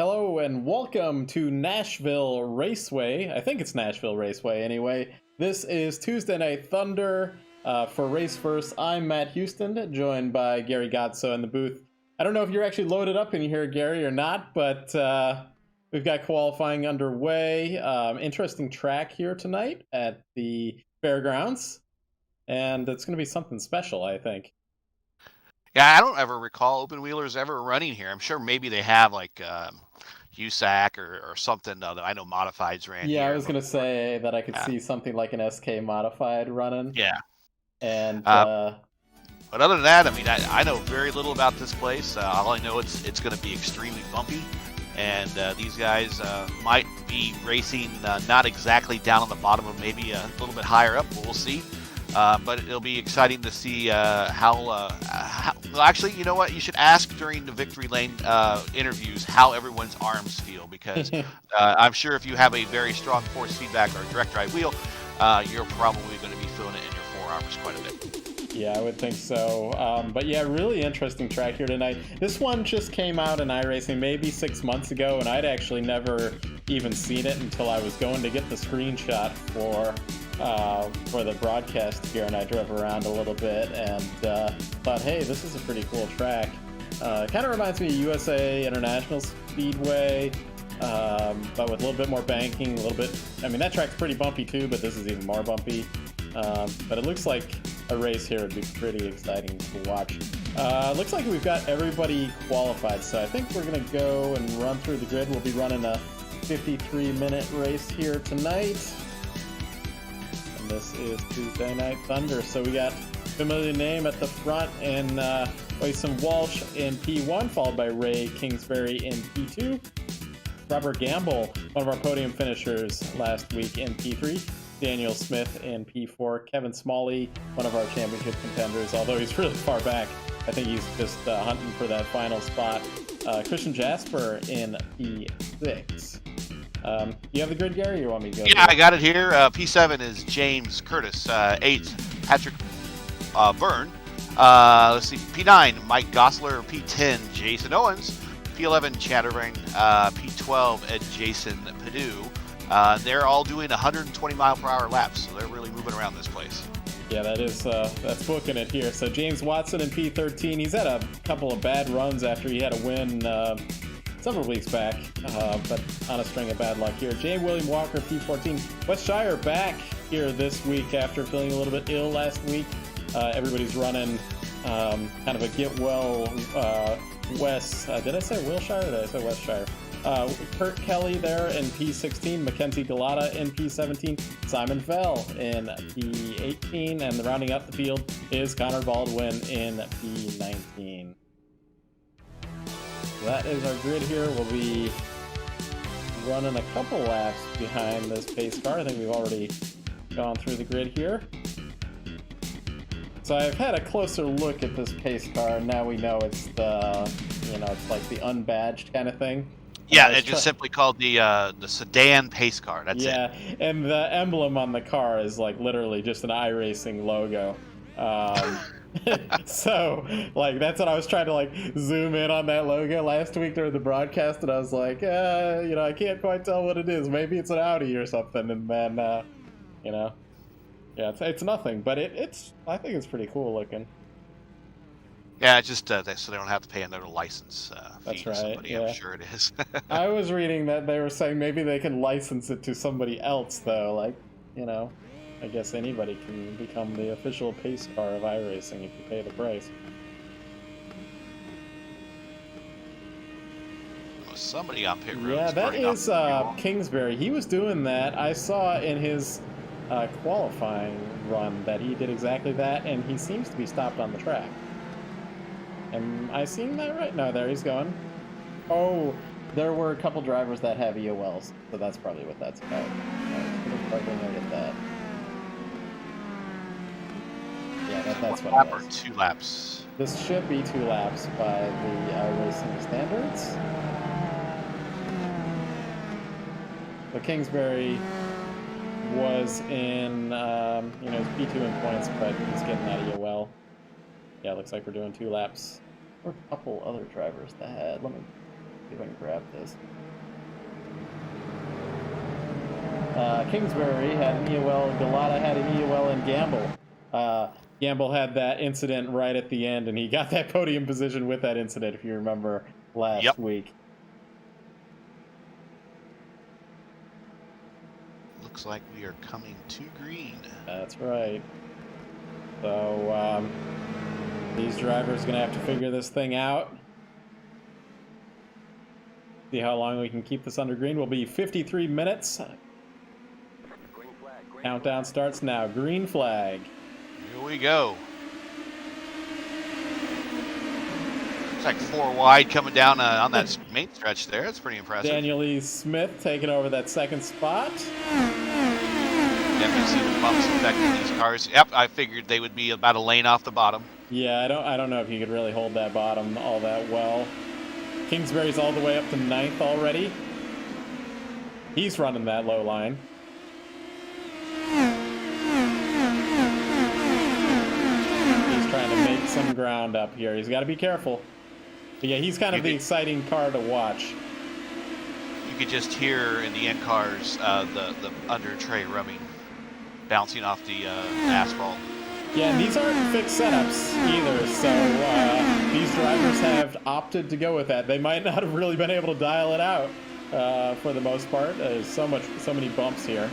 Hello and welcome to Nashville Raceway. I think it's Nashville Raceway anyway. This is Tuesday Night Thunder for Race First. I'm Matt Houston, joined by Gary Godso in the booth. I don't know if you're actually loaded up in here, Gary, or not, but we've got qualifying underway. Interesting track here tonight at the fairgrounds, and it's going to be something special, I think. Yeah, I don't ever recall open wheelers ever running here. I'm sure maybe they have like USAC or something that I know modifieds ran here. Yeah, I was going to say that I could see something like an SK modified running. Yeah. And but other than that, I mean, I know very little about this place. All I know it's going to be extremely bumpy, and these guys might be racing not exactly down on the bottom, of maybe a little bit higher up. We'll see. But it'll be exciting to see how. Well, actually, you know what? You should ask during the Victory Lane interviews how everyone's arms feel, because I'm sure if you have a very strong force feedback or direct drive wheel, you're probably going to be feeling it in your forearms quite a bit. Yeah, I would think so. But yeah, really interesting track here tonight. This one just came out in iRacing maybe 6 months ago, and I'd actually never even seen it until I was going to get the screenshot for the broadcast here, and I drove around a little bit and thought, hey, this is a pretty cool track. Kind of reminds me of USA International Speedway, but with a little bit more banking, a little bit. I mean, that track's pretty bumpy too, but this is even more bumpy. But it looks like a race here would be pretty exciting to watch. Looks like we've got everybody qualified, so I think we're going to go and run through the grid. We'll be running a 53-minute race here tonight. And this is Tuesday Night Thunder. So we got familiar name at the front, and Wason Walsh in P1, followed by Ray Kingsbury in P2. Robert Gamble, one of our podium finishers last week, in P3. Daniel Smith in P4. Kevin Smalley, one of our championship contenders, although he's really far back. I think he's just hunting for that final spot. Christian Jasper in P6. You have the grid, Gary, or you want me to go? Yeah, I got it here. P7 is James Curtis. 8, Patrick Byrne. Let's see, P9, Mike Gosler. P10, Jason Owens. P11, Chattering. P12, Ed Jason Padu. They're all doing 120 mile per hour laps, so they're really moving around this place. Yeah, that's booking it here. So James Watson in P13. He's had a couple of bad runs after he had a win several weeks back, but on a string of bad luck here. J. William Walker, P14. Wes Shire back here this week after feeling a little bit ill last week. Everybody's running kind of a get well Wes. Did I say Wilshire or did I say Wes Shire? Kurt Kelly there in P16, Mackenzie Galata in P17, Simon Vell in P18, and rounding out the field is Connor Baldwin in P19. So that is our grid here. We'll be running a couple laps behind this pace car. I think we've already gone through the grid here. So I've had a closer look at this pace car, and now we know it's it's like the unbadged kind of thing. Yeah, it's just simply called the sedan pace car. That's it. Yeah, and the emblem on the car is like literally just an iRacing logo. So like that's what I was trying to like zoom in on that logo last week during the broadcast, and I was like, I can't quite tell what it is. Maybe it's an Audi or something. And then, yeah, it's nothing, but I think it's pretty cool looking. Yeah, it's just so they don't have to pay another license fee to somebody. Yeah. I'm sure it is. I was reading that they were saying maybe they can license it to somebody else, though. Like, I guess anybody can become the official pace car of iRacing if you pay the price. Well, somebody on pit road. Yeah, that is Kingsbury. He was doing that. I saw in his qualifying run that he did exactly that, and he seems to be stopped on the track. Am I seeing that right? No, there he's going. Oh, there were a couple drivers that have EOLs, so that's probably what that's about. Probably gonna get that. Yeah, that's what lap it was. or 2 laps? This should be 2 laps by the iRacing standards. So Kingsbury was in, he's P2 in points, but he's getting that EOL. Yeah, looks like we're doing 2 laps. Or a couple other drivers that had. Let me see if I can grab this. Kingsbury had an EOL, Galata had an EOL, and Gamble. Gamble had that incident right at the end, and he got that podium position with that incident, if you remember last week. Looks like we are coming to green. That's right. So these drivers are going to have to figure this thing out. See how long we can keep this under green. Will be 53 minutes. Countdown starts now. Green flag. Here we go. It's like 4 wide coming down on that main stretch there. That's pretty impressive. Daniel E. Smith taking over that second spot. Definitely see the bumps affecting these cars. Yep, I figured they would be about a lane off the bottom. Yeah, I don't know if you could really hold that bottom all that well. Kingsbury's all the way up to 9th already. He's running that low line. He's trying to make some ground up here. He's got to be careful. But yeah, he's kind of the exciting car to watch. You could just hear in the end cars the under tray rubbing, bouncing off the asphalt. Yeah, and these aren't fixed setups either, so these drivers have opted to go with that. They might not have really been able to dial it out for the most part. There's so many bumps here.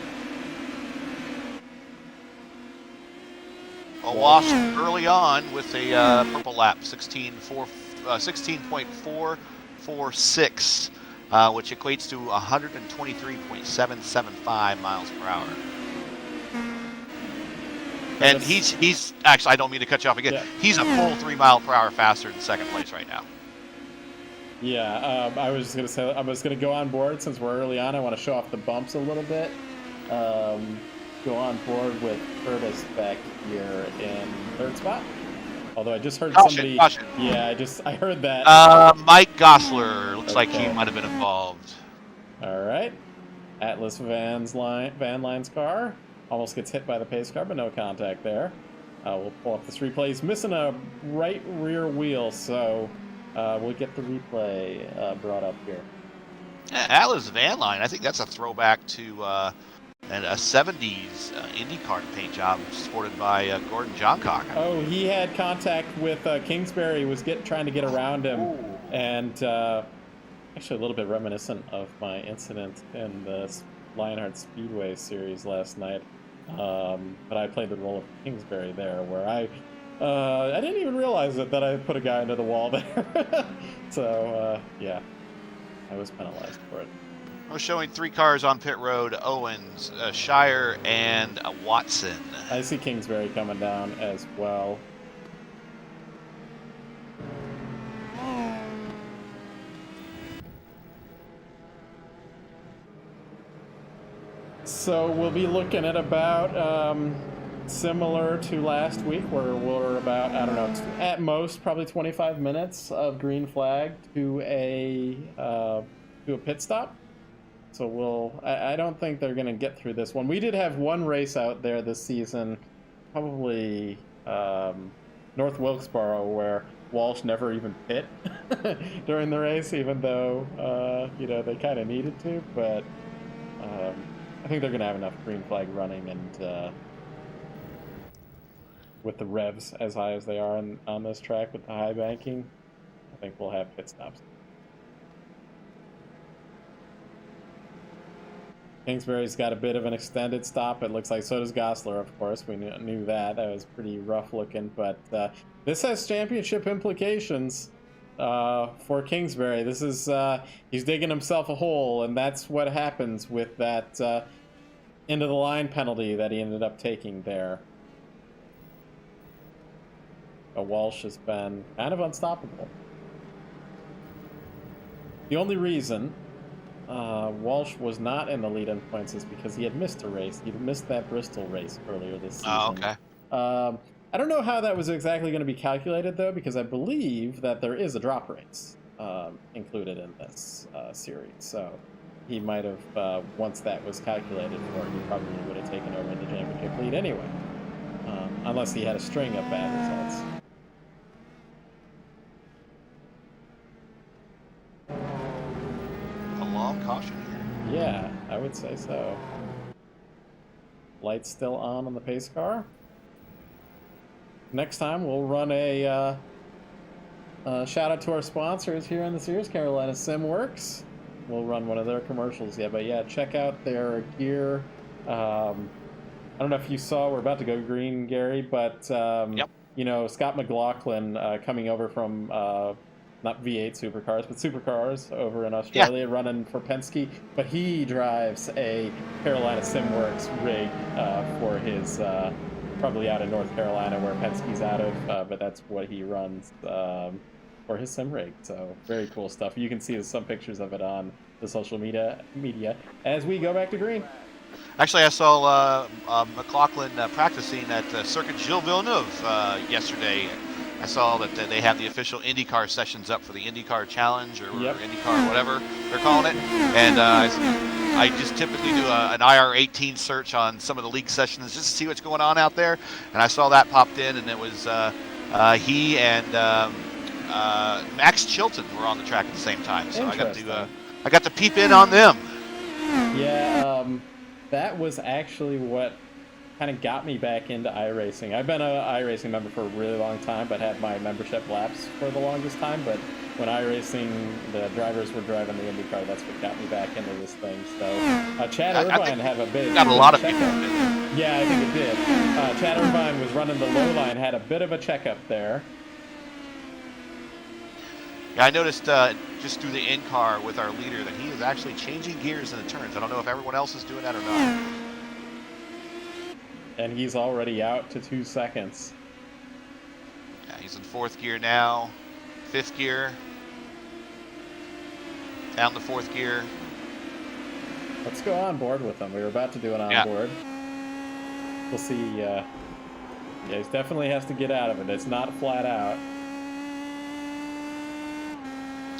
A wash early on with a purple lap, 16.446, which equates to 123.775 miles per hour. And he's actually, I don't mean to cut you off again. Yeah. He's a full 3 mile per hour faster than second place right now. Yeah, I was just gonna say I was gonna go on board since we're early on. I want to show off the bumps a little bit. Go on board with Curtis back here in 3rd spot. Although I just heard somebody. Caution. Yeah, I heard that. Mike Gosler looks like he might have been involved. All right, Atlas Van Line's car almost gets hit by the pace car, but no contact there. We'll pull up this replay. He's missing a right rear wheel, so we'll get the replay brought up here. Yeah, Atlas Van Line, I think that's a throwback to a 70s IndyCar paint job sported by Gordon Johncock. Oh, he had contact with Kingsbury, was trying to get around him, and actually a little bit reminiscent of my incident in the Lionheart Speedway series last night. But I played the role of Kingsbury there, where I didn't even realize that I put a guy into the wall there. So, yeah, I was penalized for it. We're showing 3 cars on pit road: Owens, Shire, and Watson. I see Kingsbury coming down as well. So we'll be looking at about similar to last week, where we're about, I don't know, at most probably 25 minutes of green flag to a pit stop. So I don't think they're going to get through this one. We did have one race out there this season, probably North Wilkesboro, where Walsh never even pit during the race, even though they kind of needed to. But I think they're going to have enough green flag running, and with the revs as high as they are on this track with the high banking, I think we'll have pit stops. Kingsbury's got a bit of an extended stop, it looks like. So does Gosler, of course. We knew that. That was pretty rough looking. But this has championship implications for Kingsbury. This is he's digging himself a hole, and that's what happens with that end of the line penalty that he ended up taking there. Walsh has been kind of unstoppable. The only reason Walsh was not in the lead-in points is because he had missed a race. He missed that Bristol race earlier this season. Oh, okay. I don't know how that was exactly going to be calculated, though, because I believe that there is a drop race included in this series. So he might have, once that was calculated for, he probably would have taken over the championship lead anyway, unless he had a string of bad results. A long caution here. Yeah, I would say so. Lights still on the pace car. Next time we'll run a shout out to our sponsors here in the Sears Carolina, SimWorks. We'll run one of their commercials. Yeah, but yeah, check out their gear. I don't know if you saw, we're about to go green, Gary, but Yep. you know, Scott McLaughlin coming over from not V8 supercars, but supercars over in Australia, running for Penske. But he drives a Carolina SimWorks rig for his, probably out in North Carolina where Penske's out of, but that's what he runs for his sim rig. So very cool stuff. You can see some pictures of it on the social media as we go back to green. Actually, I saw McLaughlin practicing at Circuit Gilles Villeneuve yesterday. I saw that they have the official IndyCar sessions up for the IndyCar Challenge or IndyCar, whatever they're calling it. And I just typically do an IR-18 search on some of the league sessions just to see what's going on out there. And I saw that popped in, and it was he and Max Chilton were on the track at the same time. So I got to peep in on them. Yeah, that was actually what kind of got me back into iRacing. I've been an iRacing member for a really long time, but had my membership lapse for the longest time. But when iRacing, the drivers were driving the IndyCar, that's what got me back into this thing. So Chad Irvine had a bit. Got a lot of people. Yeah, I think it did. Chad Irvine was running the low line, had a bit of a checkup there. Yeah, I noticed just through the in-car with our leader that he is actually changing gears in the turns. I don't know if everyone else is doing that or not. And he's already out to 2 seconds. Yeah, he's in 4th gear now, 5th gear, down to 4th gear. Let's go on board with him. We were about to do an on board. We'll see. Yeah, he definitely has to get out of it. It's not flat out.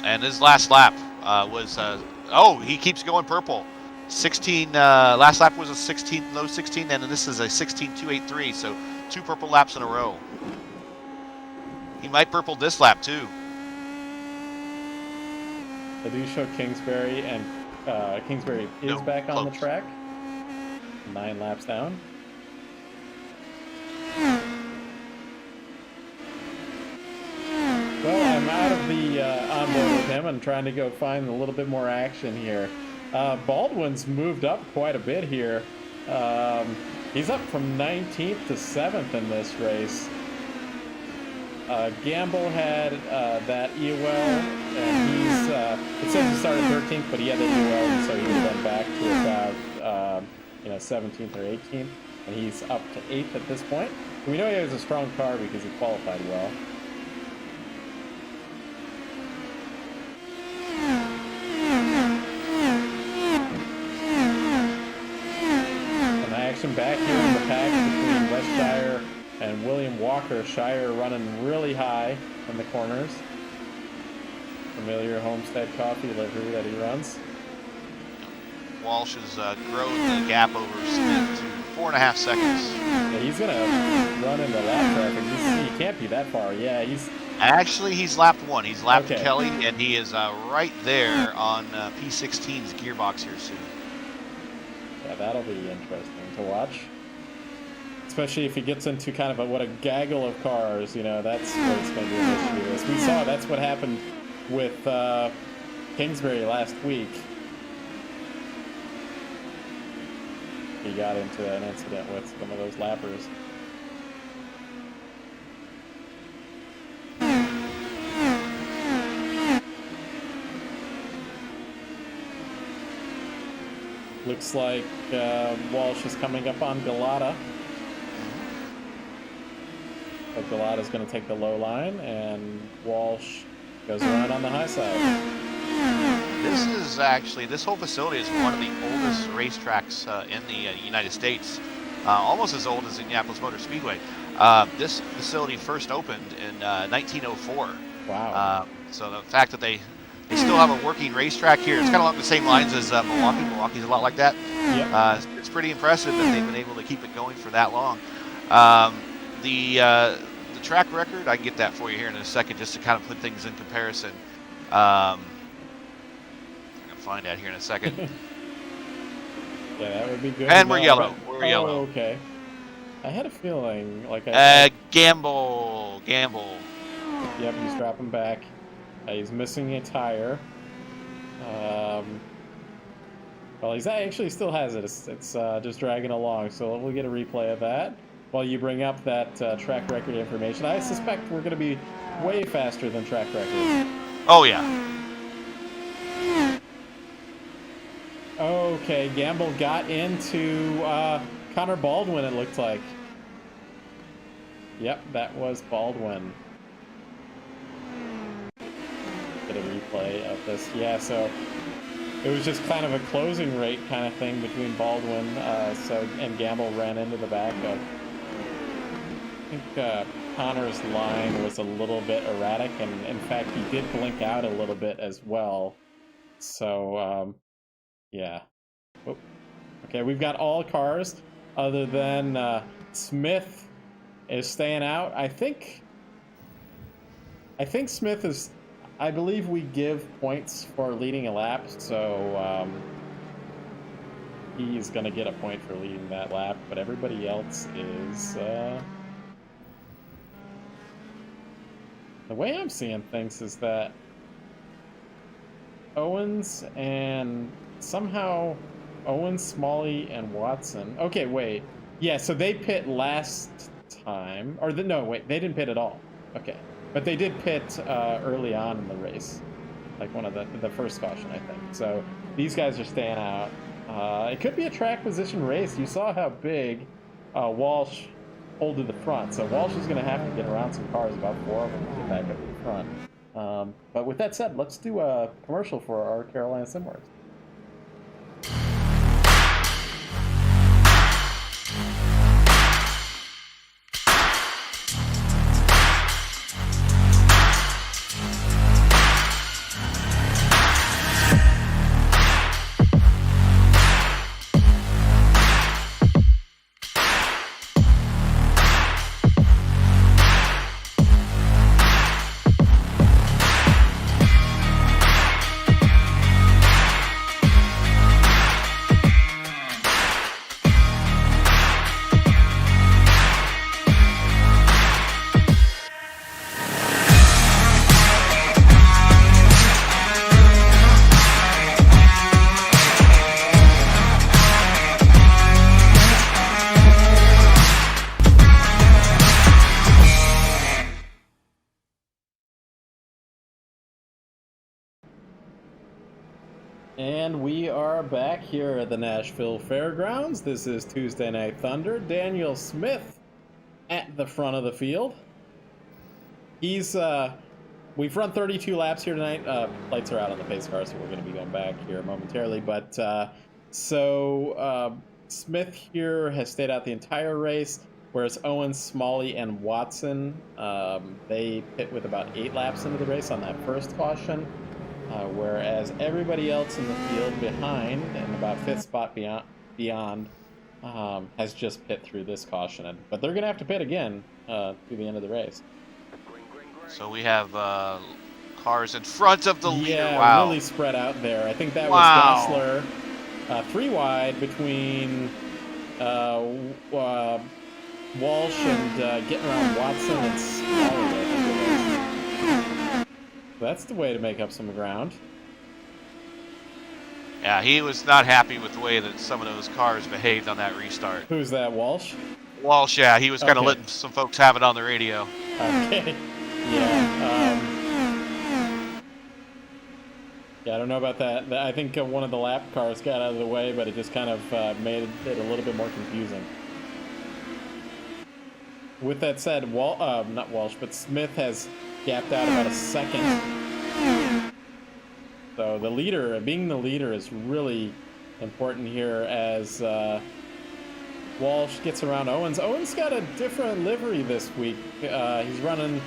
And his last lap was, he keeps going purple. 16, last lap was a 16, low 16, and this is a 16.283, so 2 purple laps in a row. He might purple this lap too. They do show Kingsbury, and Kingsbury is back on the track. 9 laps down. Well, I'm out of the onboard with him and trying to go find a little bit more action here. Baldwin's moved up quite a bit here. He's up from 19th to 7th in this race. Gamble had that EOL, and it says he started 13th, but he had the EOL, and so he would have been back to about 17th or 18th, and he's up to 8th at this point. We know he has a strong car because he qualified well. Back here in the pack between West Shire and William Walker. Shire running really high in the corners. Familiar Homestead coffee livery that he runs. Walsh has grown the gap over Smith to 4.5 seconds. Yeah, he's gonna run into lap traffic. He can't be that far. Yeah, he's lapped 1. He's lapped Kelly, and he is right there on P16's gearbox here soon. Yeah, that'll be interesting to watch. Especially if he gets into kind of a gaggle of cars, that's what it's going to be an issue. As we saw, that's what happened with Kingsbury last week. He got into an incident with some of those lappers. Looks like Walsh is coming up on Galata. But Galata's going to take the low line, and Walsh goes around on the high side. This whole facility is one of the oldest racetracks in the United States. Almost as old as Indianapolis Motor Speedway. This facility first opened in 1904. Wow. So the fact that they still have a working racetrack here. It's kind of along the same lines as Milwaukee. Milwaukee's a lot like that. Yep. It's pretty impressive that they've been able to keep it going for that long. The track record, I can get that for you here in a second just to kind of put things in comparison. I'm going to find that here in a second. Yeah, that would be good. And we're yellow. or yellow. okay. I had a feeling like Gamble. Yep, he's dropping back. He's missing a tire. Well, he actually still has it. It's just dragging along, so we'll get a replay of that while you bring up that track record information. I suspect we're going to be way faster than track record. Oh, yeah. Okay, Gamble got into Connor Baldwin, it looked like. Yep, that was Baldwin. Get a replay of this. Yeah, so it was just kind of a closing rate kind of thing between Baldwin and Gamble ran into the backup. I think Connor's line was a little bit erratic, and in fact, he did blink out a little bit as well. So, yeah. Oh. Okay, we've got all cars other than Smith is staying out. I think Smith is... I believe we give points for leading a lap, so he's going to get a point for leading that lap, but everybody else is... The way I'm seeing things is that Owens and somehow Owens, Smalley, and Watson... Okay, wait. Yeah, so they pit last time. No, wait, they didn't pit at all. Okay. But they did pit early on in the race, like one of the first caution, I think. So these guys are staying out. It could be a track position race. You saw how big Walsh pulled to the front. So Walsh is going to have to get around some cars, about 4 of them, to get back up to the front. But with that said, let's do a commercial for our Carolina Simworks. And we are back here at the Nashville Fairgrounds. This is Tuesday Night Thunder. Daniel Smith at the front of the field. He's we've run 32 laps here tonight. Lights are out on the pace car, so we're going to be going back here momentarily. But Smith here has stayed out the entire race, whereas Owens, Smalley, and Watson they pit with about 8 laps into the race on that first caution. Whereas everybody else in the field behind and about 5th spot beyond has just pit through this caution. But they're going to have to pit again through the end of the race. So we have cars in front of the leader. Yeah, wow. Really spread out there. I think that was Gossler 3 wide between Walsh and getting around Watson and Smalley. That's the way to make up some ground. Yeah, he was not happy with the way that some of those cars behaved on that restart. Who's that, Walsh? Walsh, yeah, he was kind of letting some folks have it on the radio. Okay. Yeah. Yeah, I don't know about that. I think one of the lap cars got out of the way, but it just kind of made it a little bit more confusing. With that said, not Walsh, but Smith has gapped out about a second. So the leader, being the leader, is really important here as Walsh gets around Owens. Owens got a different livery this week. He's running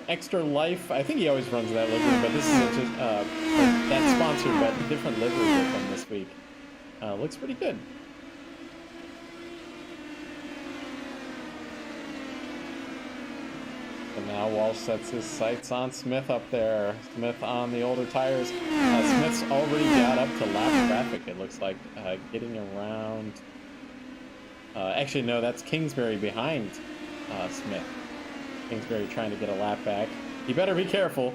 Extra Life. I think he always runs that livery, but this is just that sponsored, but different livery with him this week. Looks pretty good. And now Walsh sets his sights on Smith up there. Smith on the older tires. Smith's already got up to lap traffic, it looks like, getting around Actually, no, that's Kingsbury behind Smith. Kingsbury trying to get a lap back. You better be careful.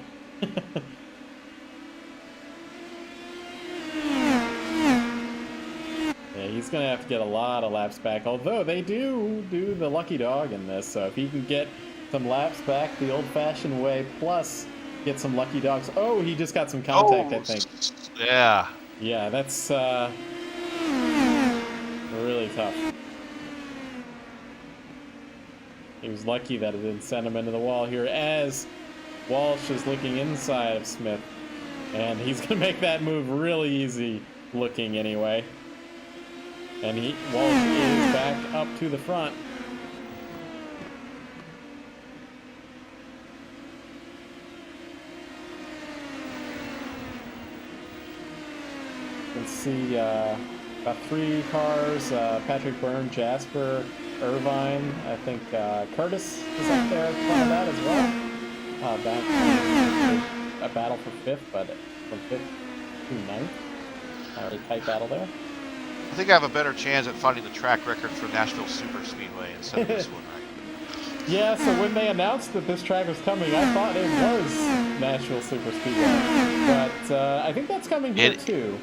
Yeah, he's going to have to get a lot of laps back, although they do the lucky dog in this, so if he can get some laps back the old-fashioned way, plus get some lucky dogs. Oh, he just got some contact, I think. Yeah. Yeah, that's really tough. He was lucky that it didn't send him into the wall here as Walsh is looking inside of Smith. And he's going to make that move really easy looking anyway. And Walsh is back up to the front. You can see about 3 cars, Patrick Byrne, Jasper, Irvine, I think Curtis is up there in front of that as well. Back a battle for 5th, but from 5th to 9th. A tight battle there. I think I have a better chance at finding the track record for Nashville Super Speedway instead of this one, right? Yeah, so when they announced that this track was coming, I thought it was Nashville Super Speedway. But I think that's coming here too.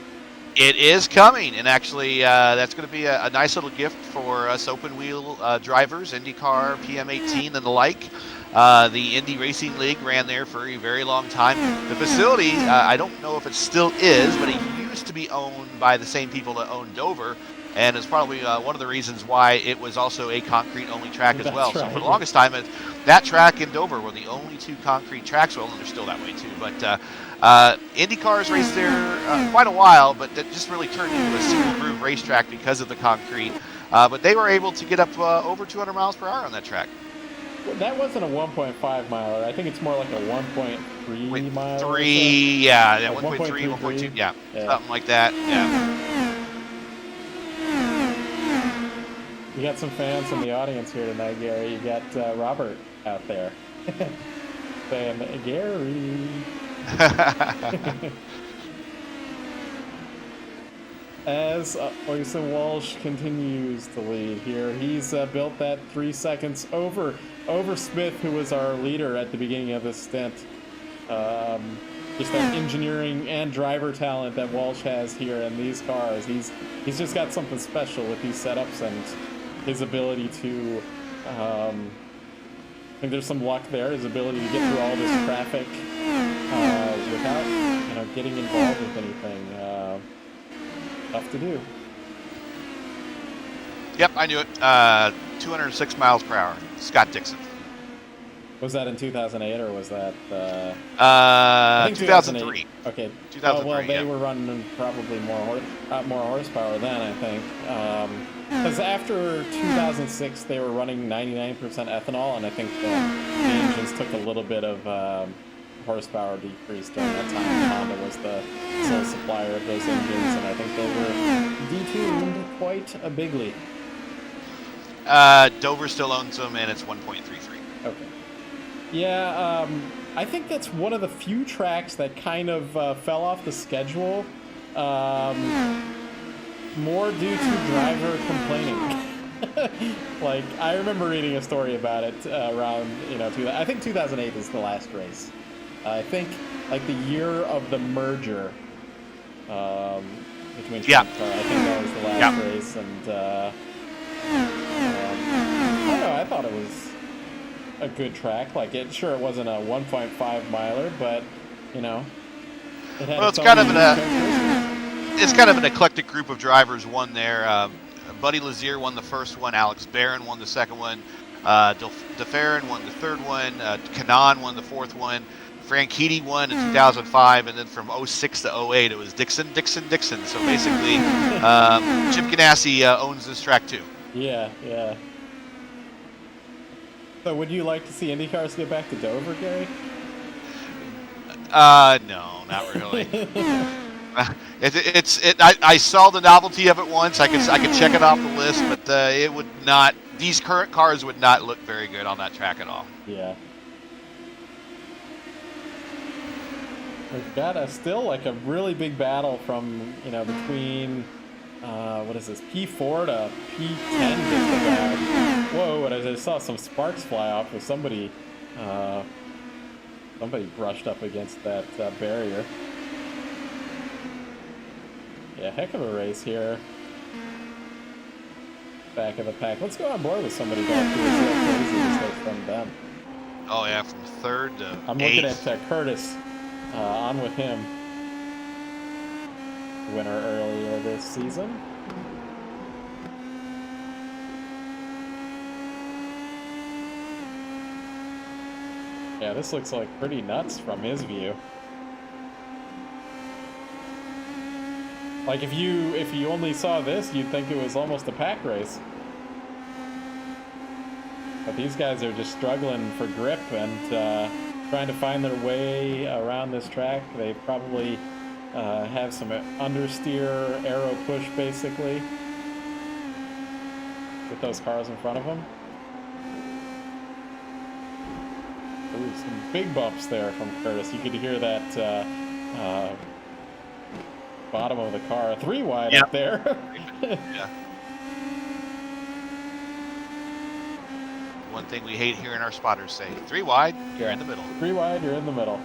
It is coming, and actually that's going to be a nice little gift for us open wheel drivers, IndyCar, PM-18, and the like. The Indy Racing League ran there for a very long time. The facility, I don't know if it still is, but it used to be owned by the same people that owned Dover, and it's probably one of the reasons why it was also a concrete-only track as well. So for the longest time, that track and Dover were the only 2 concrete tracks. Well, and they're still that way too, but IndyCars raced there quite a while, but that just really turned into a single groove racetrack because of the concrete. But they were able to get up over 200 miles per hour on that track. Well, that wasn't a 1.5 miler. I think it's more like a 1.3 miler. 3, yeah, 1.3, 1.2, yeah, something like that. Yeah. You got some fans in the audience here tonight, Gary. You got Robert out there saying, Gary. As Oysen Walsh continues to lead here, he's built that 3 seconds over Smith, who was our leader at the beginning of this stint. Just that engineering and driver talent that Walsh has here in these cars. He's just got something special with these setups and his ability to. I think there's some luck there. His ability to get through all this traffic without getting involved with anything. Tough to do. Yep, I knew it. 206 miles per hour. Scott Dixon. Was that in 2008 or was that? I think 2003. Okay. 2003. Well, they were running probably more horsepower then, I think. Because after 2006, they were running 99% ethanol, and I think the engines took a little bit of horsepower decrease during that time. Honda was the sole supplier of those engines, and I think they were detuned quite a bigly. Dover still owns them, and it's 1.33. Okay. Yeah, I think that's one of the few tracks that kind of fell off the schedule, more due to driver complaining. Like, I remember reading a story about it around, I think 2008 is the last race. I think, like, the year of the merger between Car, I think that was the last race, and I don't know, I thought it was a good track. Like, it wasn't a 1.5 miler, but it had it's kind of an eclectic group of drivers won there. Buddy Lazier won the first one, Alex Barron won the second one, DeFerrin won the third one, Kanan won the fourth one, Franchitti won in 2005, and then from 06 to 08 it was Dixon. So basically, Chip Ganassi owns this track too. Yeah. So would you like to see IndyCars get back to Dover, Gary? No, not really. I saw the novelty of it once. I could check it off the list, but it would not. These current cars would not look very good on that track at all. Yeah. We've got still like a really big battle from between what is this? P4 to P10 just about. Whoa! And I just saw some sparks fly off with somebody. Somebody brushed up against that barrier. Yeah, heck of a race here. Back of the pack. Let's go on board with somebody going through this crazy this is from them. Oh yeah, from 3rd to I'm 8th. looking at Curtis. On with him. Winner earlier this season. Yeah, this looks like pretty nuts from his view. Like if you only saw this, you'd think it was almost a pack race. But these guys are just struggling for grip and trying to find their way around this track. They probably have some understeer, aero push basically with those cars in front of them. Ooh, some big bumps there from Curtis. You could hear that bottom of the car. 3 wide up there. Yeah. One thing we hate hearing our spotters say, 3 wide, you're in the middle. 3 wide, you're in the middle.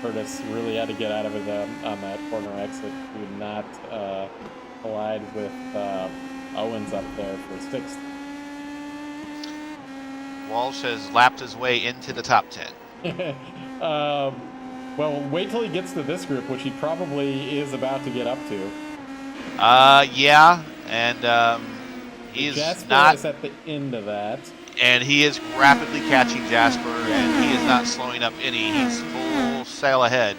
Curtis really had to get out of it on that corner exit to not collide with Owens up there for 6th. Walsh has lapped his way into the top 10. Well, wait till he gets to this group, which he probably is about to get up to. Yeah, and he's Jasper not is at the end of that. And he is rapidly catching Jasper, and he is not slowing up any. He's full sail ahead.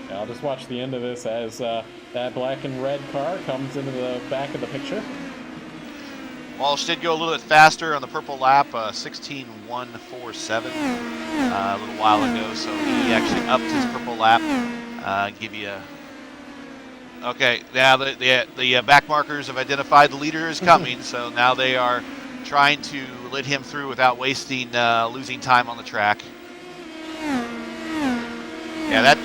Yeah, I'll just watch the end of this as that black and red car comes into the back of the picture. Walsh did go a little bit faster on the purple lap, 16.147 a little while ago, so he actually upped his purple lap. Give you a... Okay, now the back markers have identified the leader is coming, so now they are trying to let him through without wasting, losing time on the track. Yeah, that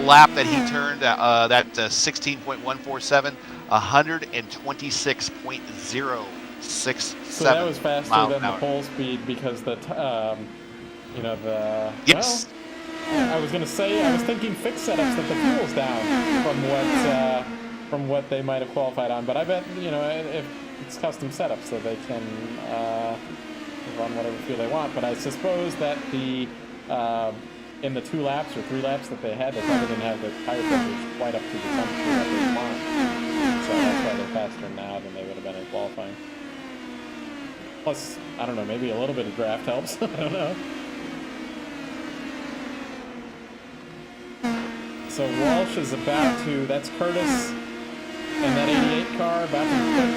lap that he turned, that 16.147, 126.067. So that was faster than the hour. pole speed because the, Yes. Well, I was gonna say I was thinking fixed setups that the fuel's down from what they might have qualified on, but I bet if it's custom setup so they can run whatever fuel they want. But I suppose that the in the 2 laps or 3 laps that they had, they probably didn't have the tire pressures quite up to the temperature that they want. So that's why they're faster now than they would have been in qualifying. Plus, I don't know, maybe a little bit of draft helps. I don't know. So Walsh is about to, that's Curtis and that 88 car about to put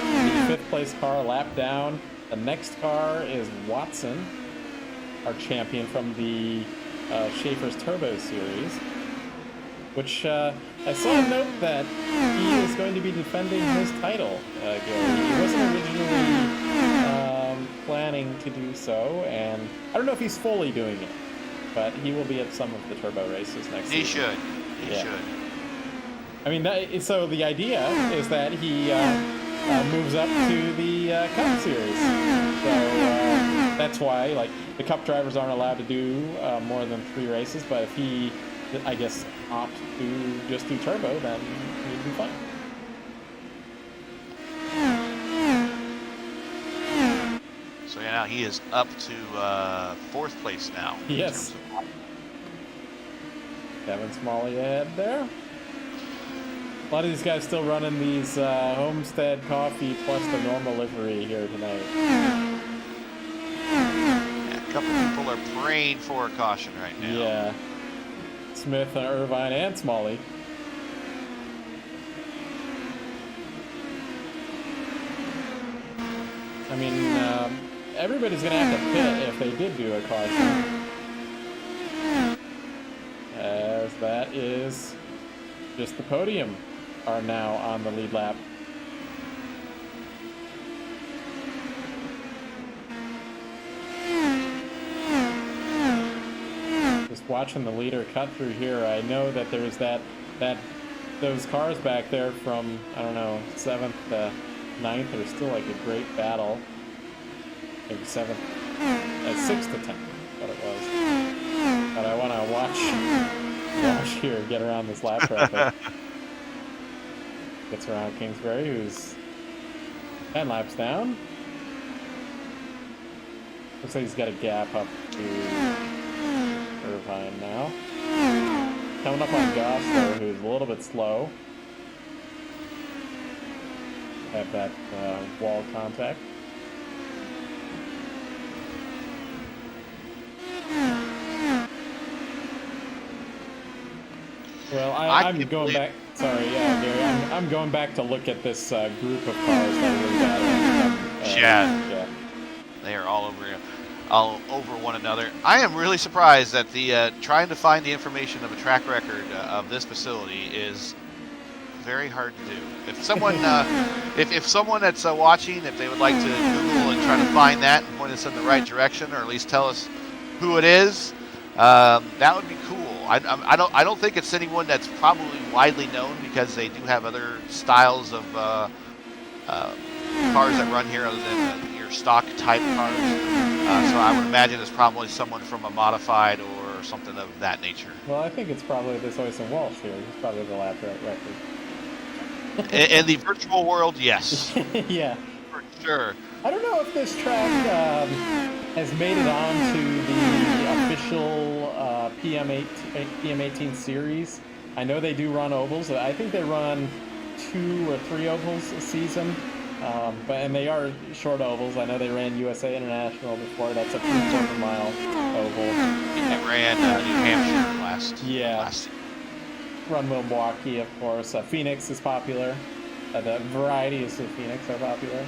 the 5th place car lap down. The next car is Watson, our champion from the Schaefer's Turbo Series, which I saw a note that he is going to be defending his title, Gary. He wasn't originally planning to do so, and I don't know if he's fully doing it, but he will be at some of the turbo races next season. He should. He should. I mean, so the idea is that he moves up to the Cup Series. So that's why, like, the Cup drivers aren't allowed to do more than 3 races, but if he, I guess, opts to just do turbo, then he'd be fine. So yeah, now he is up to 4th place now. Yes. Kevin Smalley ahead there. A lot of these guys still running these Homestead Coffee plus the normal livery here tonight. Yeah, a couple people are praying for a caution right now. Yeah. Smith and Irvine and Smalley. I mean, everybody's going to have to pit if they did do a caution. As that is just the podium are now on the lead lap. watching the leader cut through here, I know that there's those cars back there from, I don't know, 7th to 9th are still like a great battle. Maybe 7th, 6th to 10th, what it was. But I want to watch here, get around this lap traffic. Gets around Kingsbury, who's 10 laps down. Looks like he's got a gap up to Irvine now. Coming up on Gosler, who's a little bit slow. Have that wall contact. Well, I'm going back. Sorry, Gary. I'm going back to look at this group of cars that are really bad. Yeah. They are all over one another. I am really surprised that the trying to find the information of a track record of this facility is very hard to do. If someone, if someone that's watching, if they would like to Google and try to find that and point us in the right direction, or at least tell us who it is, that would be cool. I don't think it's anyone that's probably widely known, because they do have other styles of cars that run here other than your stock type cars. So I would imagine it's probably someone from a modified or something of that nature. Well, I think it's probably this Oyson Walsh here. He's probably the lap record. In the virtual world, yes. Yeah. For sure. I don't know if this track has made it on to the official PM-18 series. I know they do run ovals. I think they run 2 or 3 ovals a season. And they are short ovals. I know they ran USA International before. That's a 3/4-mile oval. They ran New Hampshire last. Run Milwaukee, of course. Phoenix is popular. The varieties of Phoenix are popular.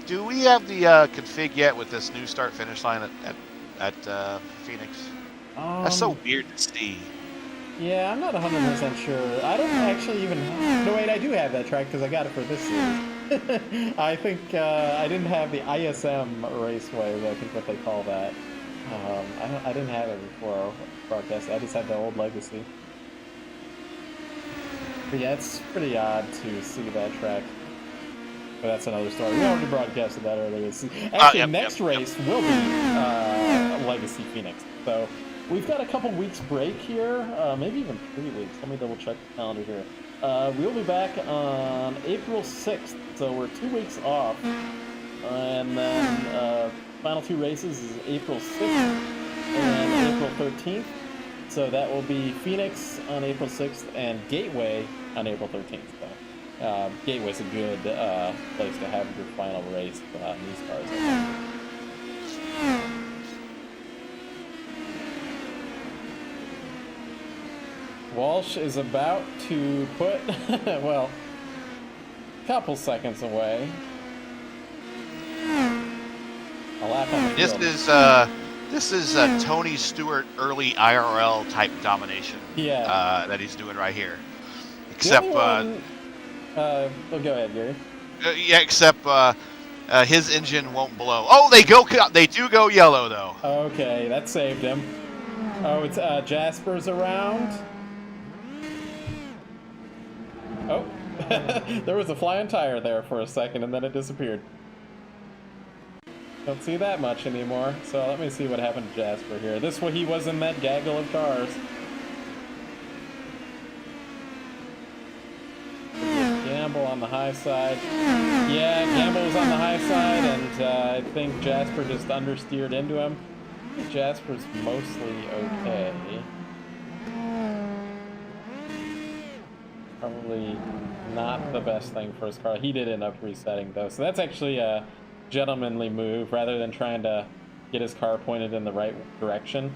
Do we have the config yet with this new start-finish line at Phoenix? That's so weird to see. Yeah, I'm not 100% sure. I don't actually even... No, wait, I do have that track because I got it for this series. I think I didn't have the ISM Raceway, I think what they call that. I didn't have it before broadcast. I just had the old Legacy. But yeah, it's pretty odd to see that track. But that's another story. We already broadcasted that earlier. Actually, next race will be Legacy Phoenix. So we've got a couple weeks break here, maybe even 3 weeks. Let me double check the calendar here. We'll be back on April 6th, so we're 2 weeks off. And then final 2 races is April 6th and April 13th. So that will be Phoenix on April 6th and Gateway on April 13th. So Gateway's a good place to have your final race on these cars. Walsh is about to put, well, a couple seconds away. A lap on the field. This is Tony Stewart early IRL type domination. Yeah. That he's doing right here. Except well, go ahead, Gary. Yeah, except his engine won't blow. Oh, they do go yellow though. Okay, that saved him. Oh, it's Jasper's around. Oh, there was a flying tire there for a second, and then it disappeared. Don't see that much anymore. So let me see what happened to Jasper here. This way, he was in that gaggle of cars. Gamble on the high side. Yeah, Gamble was on the high side, and I think Jasper just understeered into him. Jasper's mostly okay. Probably not the best thing for his car. He did end up resetting, though. So that's actually a gentlemanly move, rather than trying to get his car pointed in the right direction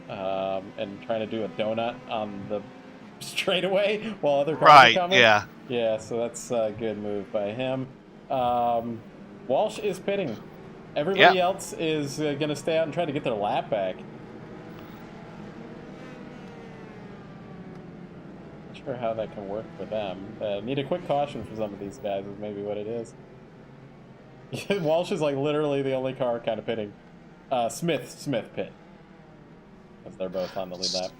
and trying to do a donut on the straightaway while other cars are coming. Yeah. Yeah, so that's a good move by him. Walsh is pitting. Everybody else is going to stay out and try to get their lap back. Not sure how that can work for them. Need a quick caution for some of these guys is maybe what it is. Walsh is like literally the only car kind of pitting. Smith pit. as they're both on the lead lap.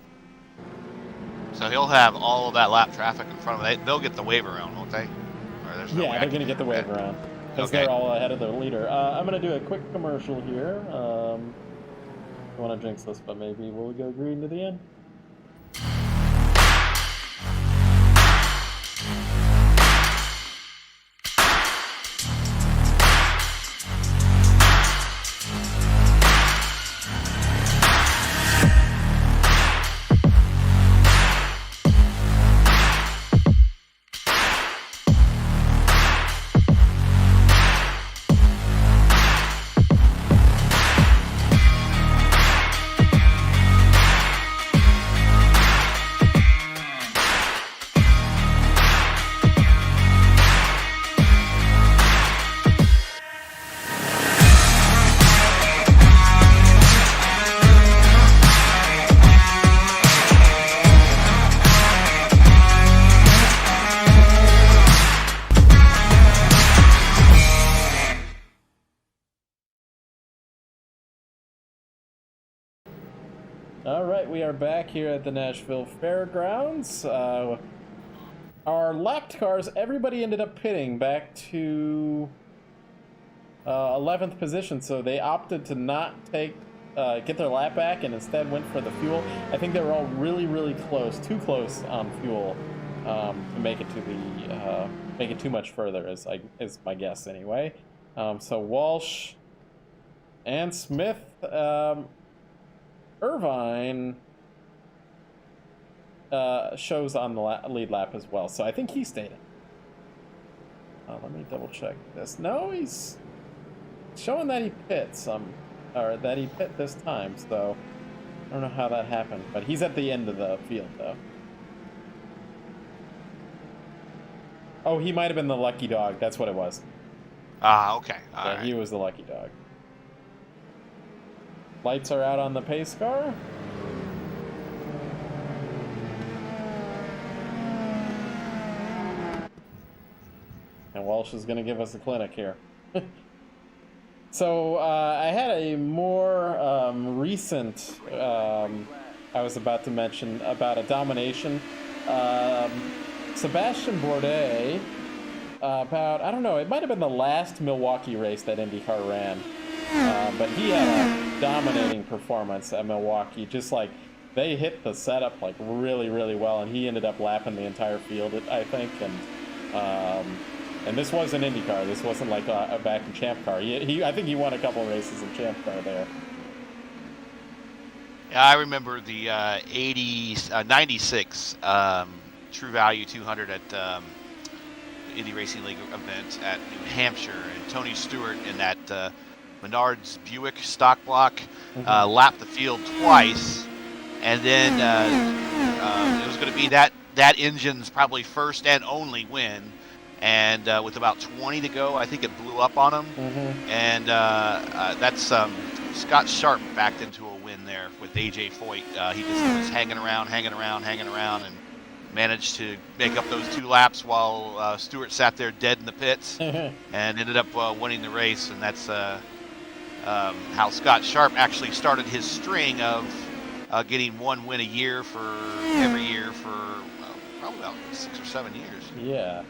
So he'll have all of that lap traffic in front of him. They'll get the wave around, won't they? Or there's no way They're going to get the wave around because they're all ahead of their leader. I'm going to do a quick commercial here. I want to jinx this, but maybe we'll go green to the end. All right, we are back here at the Nashville Fairgrounds. Our lapped cars, everybody ended up pitting back to 11th position, so they opted to not get their lap back and instead went for the fuel. I think they were all really, really close, too close on fuel to make it to the make it too much further, is my guess anyway. So Walsh and Smith. Irvine shows on the lead lap as well, so I think he stayed in. Let me double check this. No, he's showing that he pits, or that he pit this time, so I don't know how that happened, but he's at the end of the field, though. Oh, he might have been the lucky dog. That's what it was. Okay. All right. He was the lucky dog. Lights are out on the pace car. And Walsh is going to give us a clinic here. So I had a more recent, I was about to mention about a domination. Sebastian Bourdais, I don't know, it might have been the last Milwaukee race that IndyCar ran. But he had a dominating performance at Milwaukee. Just like they hit the setup like really, really well, and he ended up lapping the entire field, I think. And this was an IndyCar. This wasn't like a back in Champ Car. I think he won a couple races in Champ Car there. Yeah, I remember the 96 True Value 200 at Indy Racing League event at New Hampshire, and Tony Stewart in that Menard's Buick stock block lapped the field twice, and then it was going to be that engine's probably first and only win, and with about 20 to go, I think it blew up on him, and that's Scott Sharp backed into a win there with AJ Foyt. He just was hanging around, and managed to make up those 2 laps while Stewart sat there dead in the pits, and ended up winning the race, and that's how Scott Sharp actually started his string of getting 1 win a year for every year for probably about 6 or 7 years. Yeah.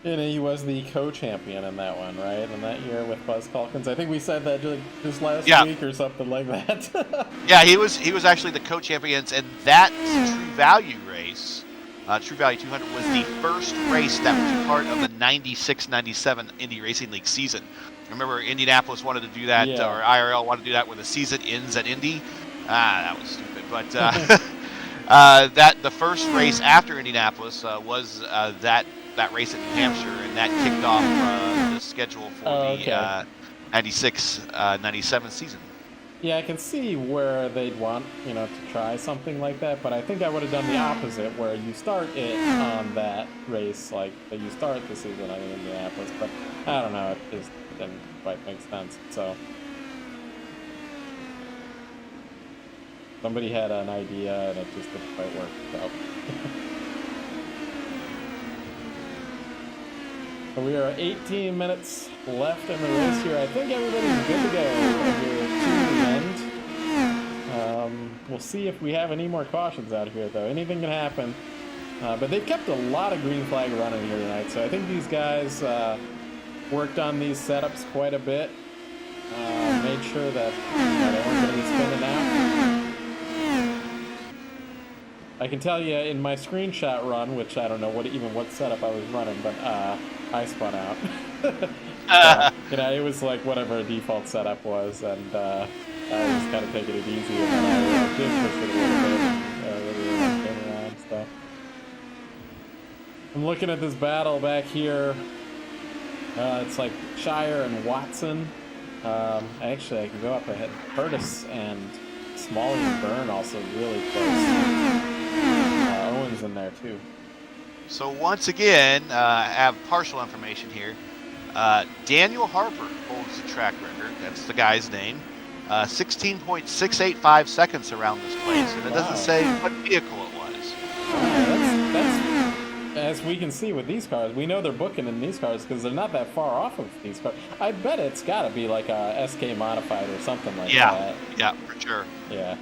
And he was the co-champion in that one, right? In that year with Buzz Calkins. I think we said that just last week or something like that. Yeah, he was actually the co-champions, and that True Value race, True Value 200, was the first race that was part of the 96-97 Indy Racing League season. Remember, Indianapolis wanted to do that, or IRL wanted to do that, where the season ends at Indy. That was stupid. But the first race after Indianapolis was that race at New Hampshire, and that kicked off the schedule for the 96-97 season. Yeah, I can see where they'd want, to try something like that, but I think I would have done the opposite, where you start it on that race, like you start the season on Indianapolis, but I don't know, it just didn't quite make sense. So somebody had an idea, and it just didn't quite work. So. So we are 18 minutes left in the race here. I think everybody's good to go here to the end. We'll see if we have any more cautions out here, though. Anything can happen. But they've kept a lot of green flag running here tonight, so I think these guys worked on these setups quite a bit. Made sure that they weren't going to be spinning out. I can tell you in my screenshot run, which I don't know what setup I was running, but I spun out. So, you know, it was like whatever a default setup was, and I was kind of taking it easy, and then I did push it a little bit, and came around. So I'm looking at this battle back here. It's like Shire and Watson. Actually, I can go up ahead. Curtis and Smalley and Byrne also really close. Owen's in there too. So once again, I have partial information here. Daniel Harper holds the track record. That's the guy's name. 16.685 seconds around this place, and it doesn't say what vehicle it was. That's as we can see with these cars. We know they're booking in these cars because they're not that far off of these cars. I bet it's got to be like a SK modified or something like that. Yeah, for sure. Yeah.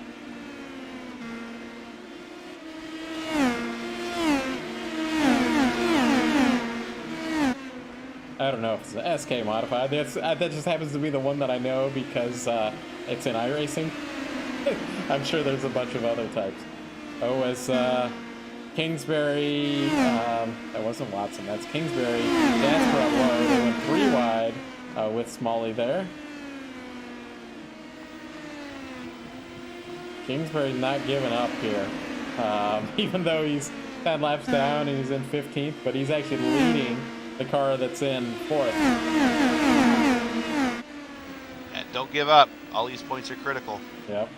I don't know if it's an SK modified. That just happens to be the one that I know because it's in iRacing. I'm sure there's a bunch of other types. Oh, as Kingsbury, that wasn't Watson, that's Kingsbury. Jasper up low. They went 3 wide with Smalley there. Kingsbury not giving up here. Even though he's 10 laps down and he's in 15th, but he's actually leading the car that's in 4th. And don't give up. All these points are critical. Yep.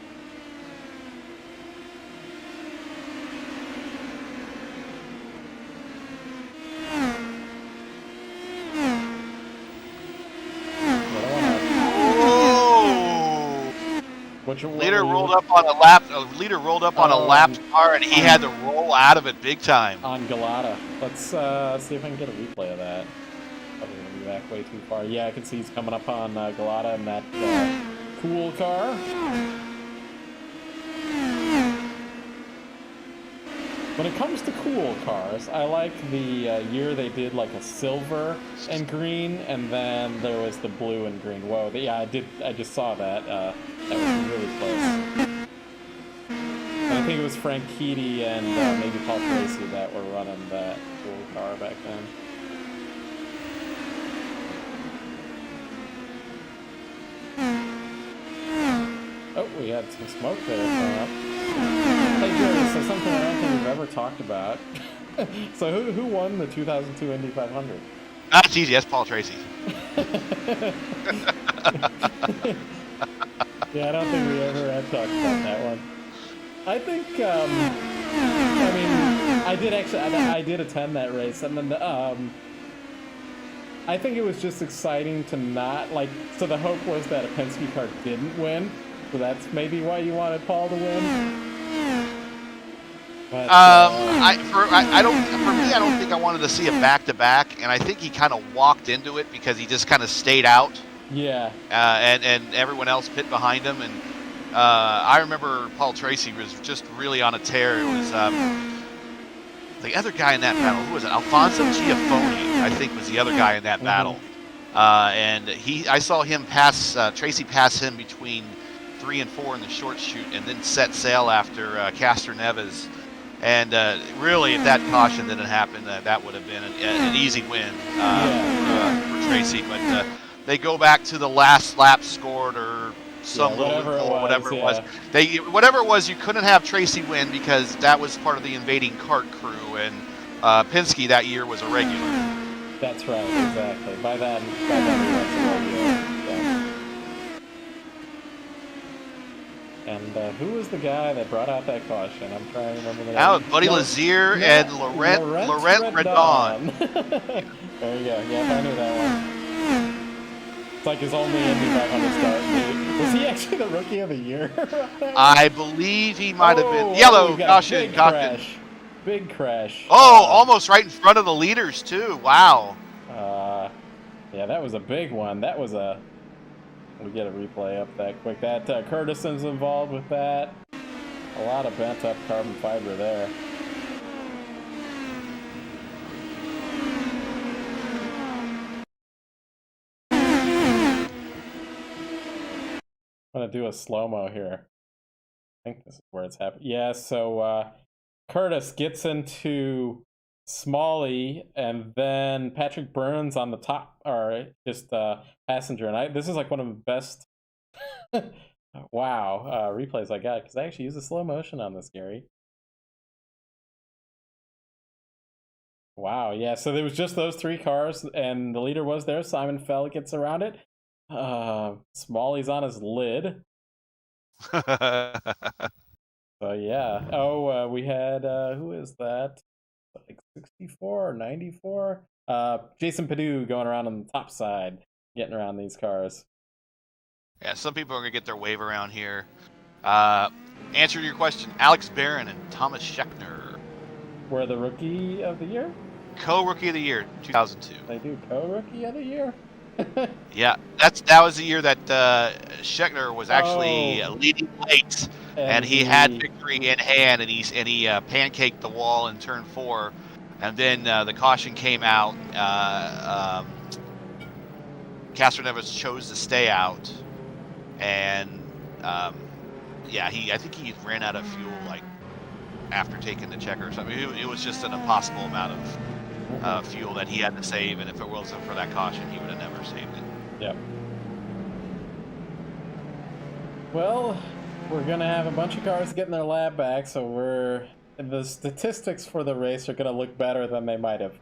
Leader rolled up on a lap. Leader rolled up on a lapped car, and he had to roll out of it big time. On Galata. Let's see if I can get a replay of that. Probably gonna be back way too far. Yeah, I can see he's coming up on Galata in that cool car. When it comes to cool cars, I like the year they did like a silver and green, and then there was the blue and green. Whoa, yeah, I just saw that. That was really close. And I think it was Frank Keedy and maybe Paul Tracy that were running that cool car back then. Oh, we had some smoke there coming up. Hey Jerry, so something I don't think we've ever talked about. So who won the 2002 Indy 500? That's easy. That's Paul Tracy. Yeah, I don't think we ever had talked about that one. I think, I mean, I did attend that race, and then I think it was just exciting to not, like, so the hope was that a Penske car didn't win, so that's maybe why you wanted Paul to win. But, I don't think I wanted to see a back-to-back, and I think he kind of walked into it because he just kind of stayed out. Yeah. And everyone else pit behind him, and I remember Paul Tracy was just really on a tear. It was the other guy in that battle. Who was it? Alfonso Giaffoni, I think, was the other guy in that battle. And I saw him pass Tracy pass him between 3 and 4 in the short chute, and then set sail after Castro Neves. And really, if that caution didn't happen, that would have been an easy win for Tracy. But they go back to the last lap scored or some whatever it was. Whatever it was, you couldn't have Tracy win because that was part of the invading kart crew, and Penske that year was a regular. That's right, exactly. By then he was a regular. And who was the guy that brought out that caution? I'm trying to remember the name. That was Buddy Lazier and Laurent Redon. There you go. Yeah, I knew that one. It's like his only Indy 500 start. Was he actually the Rookie of the Year? I believe he might have been. Yellow caution. Big crash. Oh, almost right in front of the leaders, too. Wow. Yeah, that was a big one. That was a... We get a replay up that quick. That Curtison's involved with that. A lot of bent up carbon fiber there. I'm gonna do a slow-mo here. I think this is where it's happening. Yeah, so Curtis gets into Smalley, and then Patrick Burns on the top, or just passenger. And this is like one of the best wow replays I got, because I actually use a slow motion on this, Gary. Wow, yeah, so there was just those 3 cars, and the leader was there. Simon Fell gets around it. Smalley's on his lid. So yeah. Oh, we had who is that? Like 64 or 94? Jason Perdue going around on the top side, getting around these cars. Yeah, some people are gonna get their wave around here. Answer to your question: Alex Barron and Thomas Schechner were the rookie of the year. Co-rookie of the year, 2002. They do co-rookie of the year. Yeah, that was the year that Schechner was actually leading late, and he had victory in hand, and he pancaked the wall in turn 4, and then the caution came out. Castroneves chose to stay out, and yeah, I think he ran out of fuel like after taking the checker or something. It was just an impossible amount of fuel that he had to save, and if it wasn't for that caution, he would have never saved it. Yep. We're gonna have a bunch of cars getting their lap back, so the statistics for the race are gonna look better than they might have.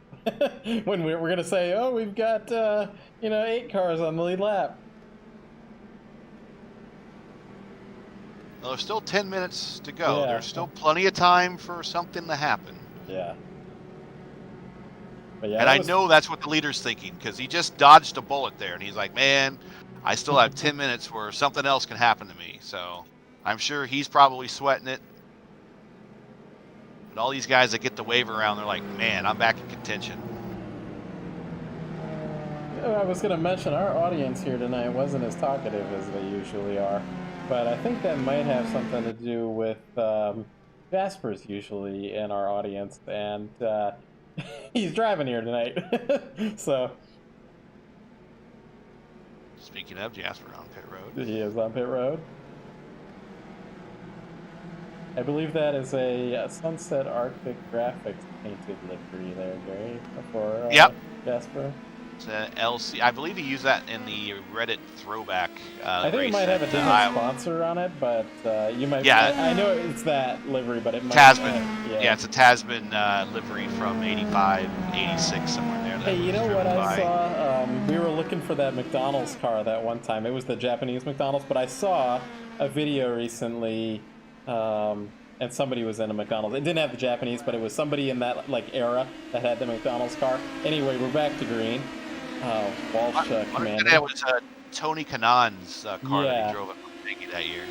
When we're gonna say, oh, we've got 8 cars on the lead lap. Well, there's still 10 minutes to go. Yeah. There's still plenty of time for something to happen. Yeah. But yeah, and I know that's what the leader's thinking, because he just dodged a bullet there, and he's like, man, I still have 10 minutes where something else can happen to me. So I'm sure he's probably sweating it. And all these guys that get the wave around, they're like, man, I'm back in contention. I was going to mention our audience here tonight wasn't as talkative as they usually are, but I think that might have something to do with Jasper's usually in our audience, and he's driving here tonight. So speaking of Jasper on pit road, he is on pit road. I believe that is a Sunset Arctic Graphics painted livery there, Gary, for Jasper. It's an LC. I believe he used that in the Reddit throwback. I think it might have a different sponsor on it, but you might. Yeah, I know it's that livery, but it might. Tasman. Yeah, it's a Tasman livery from '85, '86, somewhere there. Hey, you know what I saw? We were looking for that McDonald's car that one time. It was the Japanese McDonald's, but I saw a video recently, and somebody was in a McDonald's. It didn't have the Japanese, but it was somebody in that era that had the McDonald's car. Anyway, we're back to green. Walsh Commander. That was Tony Kanan's car that he drove at Biggie that year.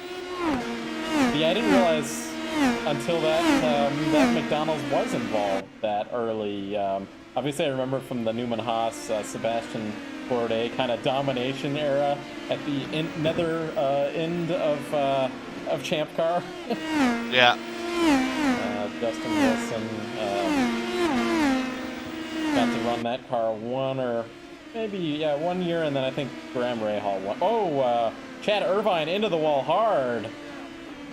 Yeah, I didn't realize until that that McDonald's was involved that early. Obviously, I remember from the Newman Haas, Sebastian Bourdais kind of domination era at the nether end of Champ Car. Yeah. Justin Wilson got to run that car 1 year, and then I think Graham Rahal won. Oh, Chad Irvine into the wall hard,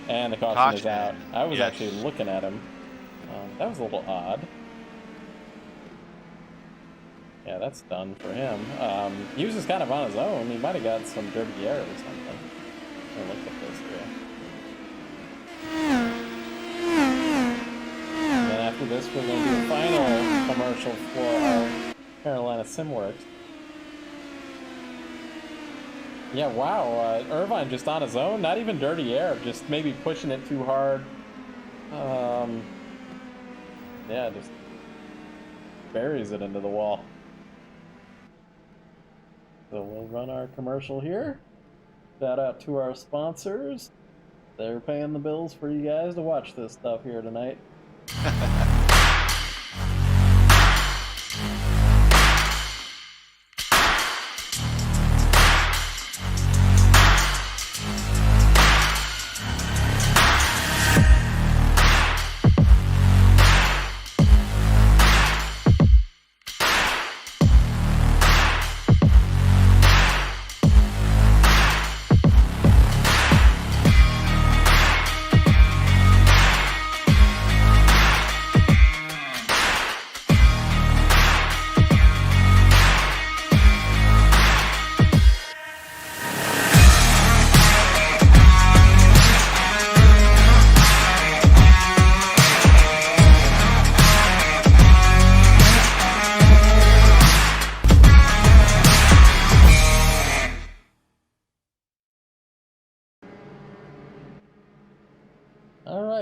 and the caution is out. I was actually looking at him. That was a little odd. Yeah, that's done for him. He was just kind of on his own. He might have got some dirty air or something. I'll look at this here. And then after this, we're going to do a final commercial for our Carolina SimWorks. Yeah, wow. Irvine just on his own. Not even dirty air. Just maybe pushing it too hard. Yeah, just buries it into the wall. So we'll run our commercial here. Shout out to our sponsors. They're paying the bills for you guys to watch this stuff here tonight.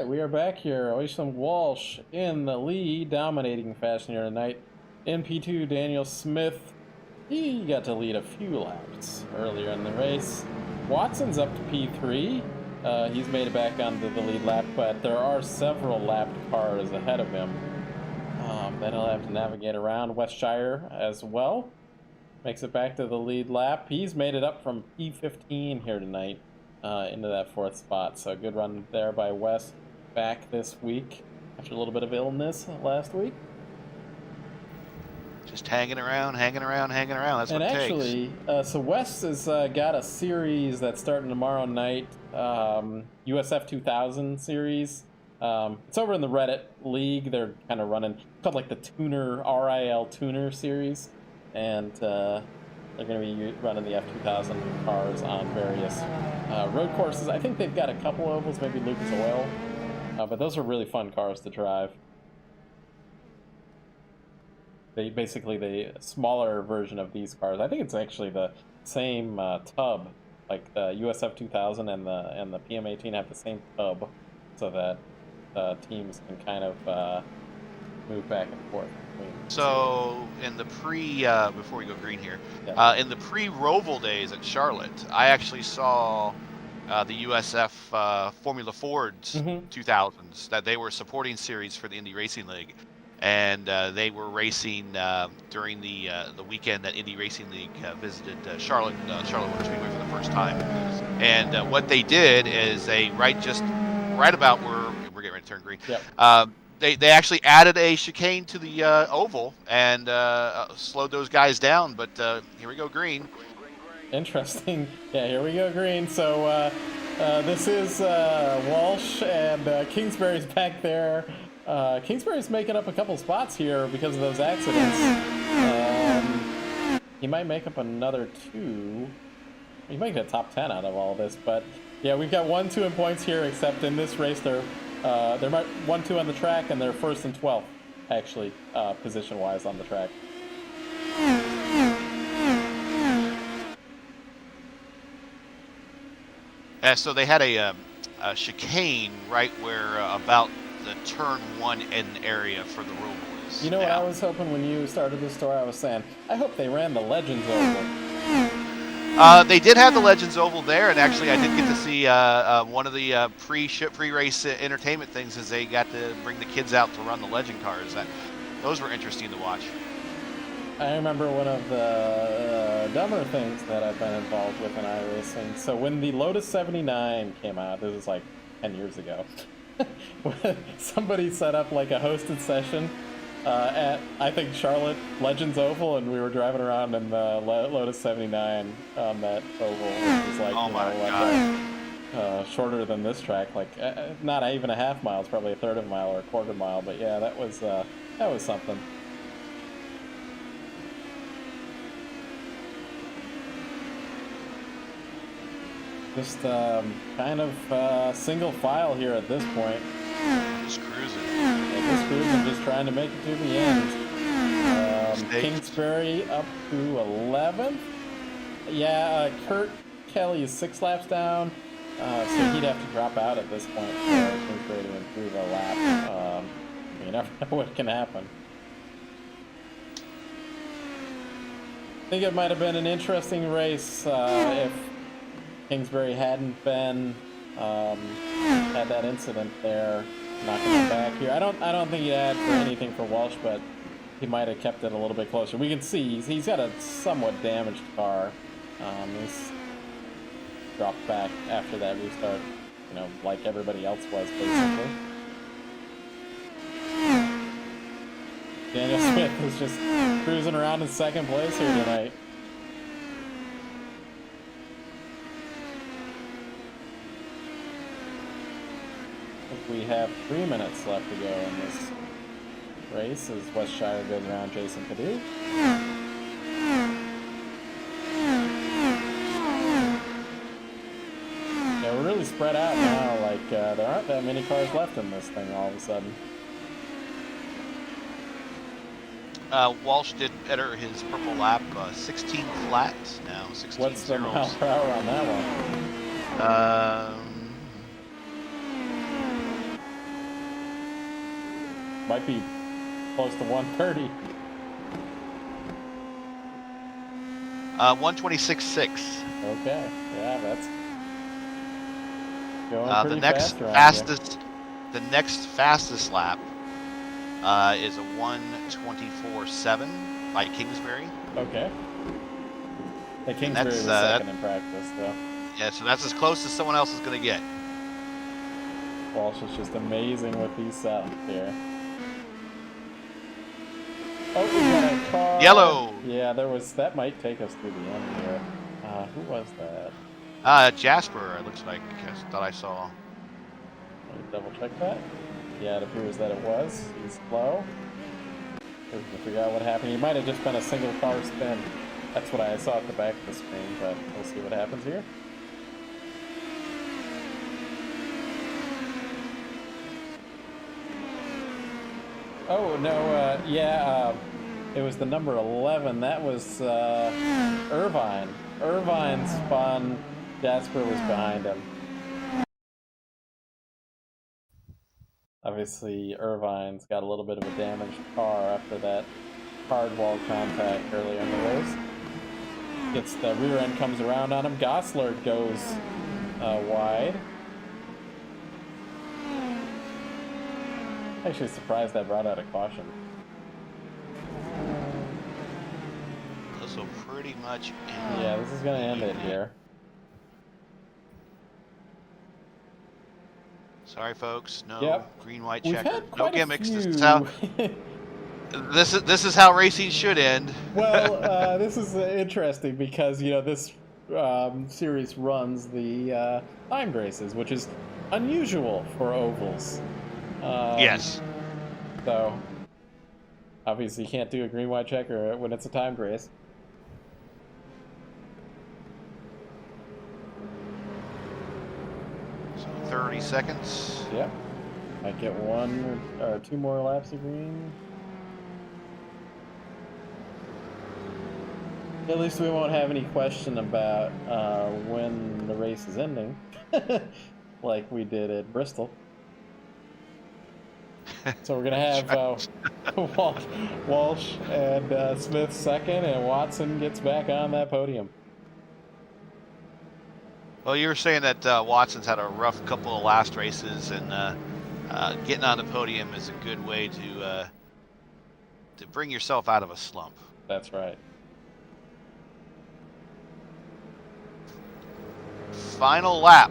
right, we are back here. Oisham Walsh in the lead, dominating fashion here tonight. In P2, Daniel Smith, he got to lead a few laps earlier in the race. Watson's up to P3. He's made it back onto the lead lap, but there are several lapped cars ahead of him that he'll have to navigate around. Westshire as well makes it back to the lead lap. He's made it up from P15 here tonight into that 4th spot. So good run there by Wes, back this week after a little bit of illness last week. Just hanging around. That's what it takes. And actually, so Wes has got a series that's starting tomorrow night, USF 2000 series. It's over in the Reddit League. They're kind of running, it's called like the Tuner, RIL Tuner series. And they're going to be running the F2000 cars on various road courses. I think they've got a couple ovals, maybe Lucas Oil. But those are really fun cars to drive. They basically the smaller version of these cars. I think it's actually the same tub, like the USF 2000 and the PM-18 have the same tub, so that teams can kind of move back and forth. So in the before we go green here, yeah. In the pre-Roval days at Charlotte, I actually saw the USF Formula Fords 2000s that they were supporting series for the Indy Racing League. And they were racing during the weekend that Indy Racing League visited Charlotte Motor Speedway for the first time. And what they did is they right about where we're getting ready to turn green. Yep. They actually added a chicane to the oval and slowed those guys down. But here we go, green. Interesting. Yeah, here we go, green. So this is Walsh and Kingsbury's back there. Kingsbury's making up a couple spots here because of those accidents. He might make up another 2. He might get a top 10 out of all this, but yeah, we've got 1, 2 in points here, except in this race they're 1, 2 on the track, and they're 1st and 12th, actually, position-wise on the track. So they had a chicane right where about the turn 1 end area for the Roval is. You know what I was hoping when you started this story? I was saying, I hope they ran the Legends Oval. They did have the Legends Oval there, and actually I did get to see one of the pre-race entertainment things is they got to bring the kids out to run the Legend cars. Those were interesting to watch. I remember one of the dumber things that I've been involved with in iRacing. So when the Lotus 79 came out, this was like 10 years ago, somebody set up like a hosted session at, I think, Charlotte Legends Oval, and we were driving around in the Lotus 79 on that oval, which was like, oh my God. Shorter than this track, like not even a half mile, it's probably a third of a mile or a quarter mile, but yeah, that was something. Just kind of single file here at this point. Just cruising. Yeah, just cruising, just trying to make it to the end. Kingsbury up to 11th. Yeah, Kurt Kelly is 6 laps down, so he'd have to drop out at this point for Kingsbury to improve a lap. You never know what can happen. I think it might have been an interesting race if Kingsbury hadn't been had that incident there, knocking him back here. I don't think he'd add for anything for Walsh, but he might have kept it a little bit closer. We can see he's got a somewhat damaged car. He's dropped back after that restart, you know, like everybody else was basically. Daniel Smith is just cruising around in 2nd place here tonight. We have 3 minutes left to go in this race as Westshire goes around Jason Padu. Yeah, we're really spread out now. Like there aren't that many cars left in this thing all of a sudden. Walsh did enter his purple lap 16 flat now. 16 What's the zeros. mile per hour on that one? Might be close to 130. 126.6. Okay, yeah, that's going The pretty next fast around fastest, the next fastest lap is a 1:24.7 by Kingsbury. here. Okay. Hey, And Kingsbury that's was second in practice, though. yeah, so that's as close as someone else is going to get. Walsh is just amazing with these setups here. Oh, we got a car. Yellow. Yeah, that might take us through the end here. Who was that? Jasper, it looks like. I thought I saw. Let me double check that. Yeah, it appears that it was. He's slow. We're gonna figure out what happened. He might have just been a single car spin. That's what I saw at the back of the screen, but we'll see what happens here. Oh, no, it was the number 11. That was Irvine. Irvine spun. Jasper was behind him. Obviously, Irvine's got a little bit of a damaged car after that hard wall contact earlier in the race. Gets the rear end, comes around on him. Gosler goes wide. Actually surprised that brought out a caution. This will pretty much end. Yeah, this is going to end it here. Sorry, folks. No green, white We've checker. had No quite gimmicks. a few... This is how racing should end. Well, this is interesting because this series runs the timed races, which is unusual for ovals. Yes. So obviously you can't do a green, white checker when it's a timed race. So 30 seconds. Yep. Might get one or two more laps of green. At least we won't have any question about when the race is ending, like we did at Bristol. So we're gonna have Walsh and Smith second, and Watson gets back on that podium. Well, you were saying that Watson's had a rough couple of last races, and getting on the podium is a good way to bring yourself out of a slump. That's right. Final lap.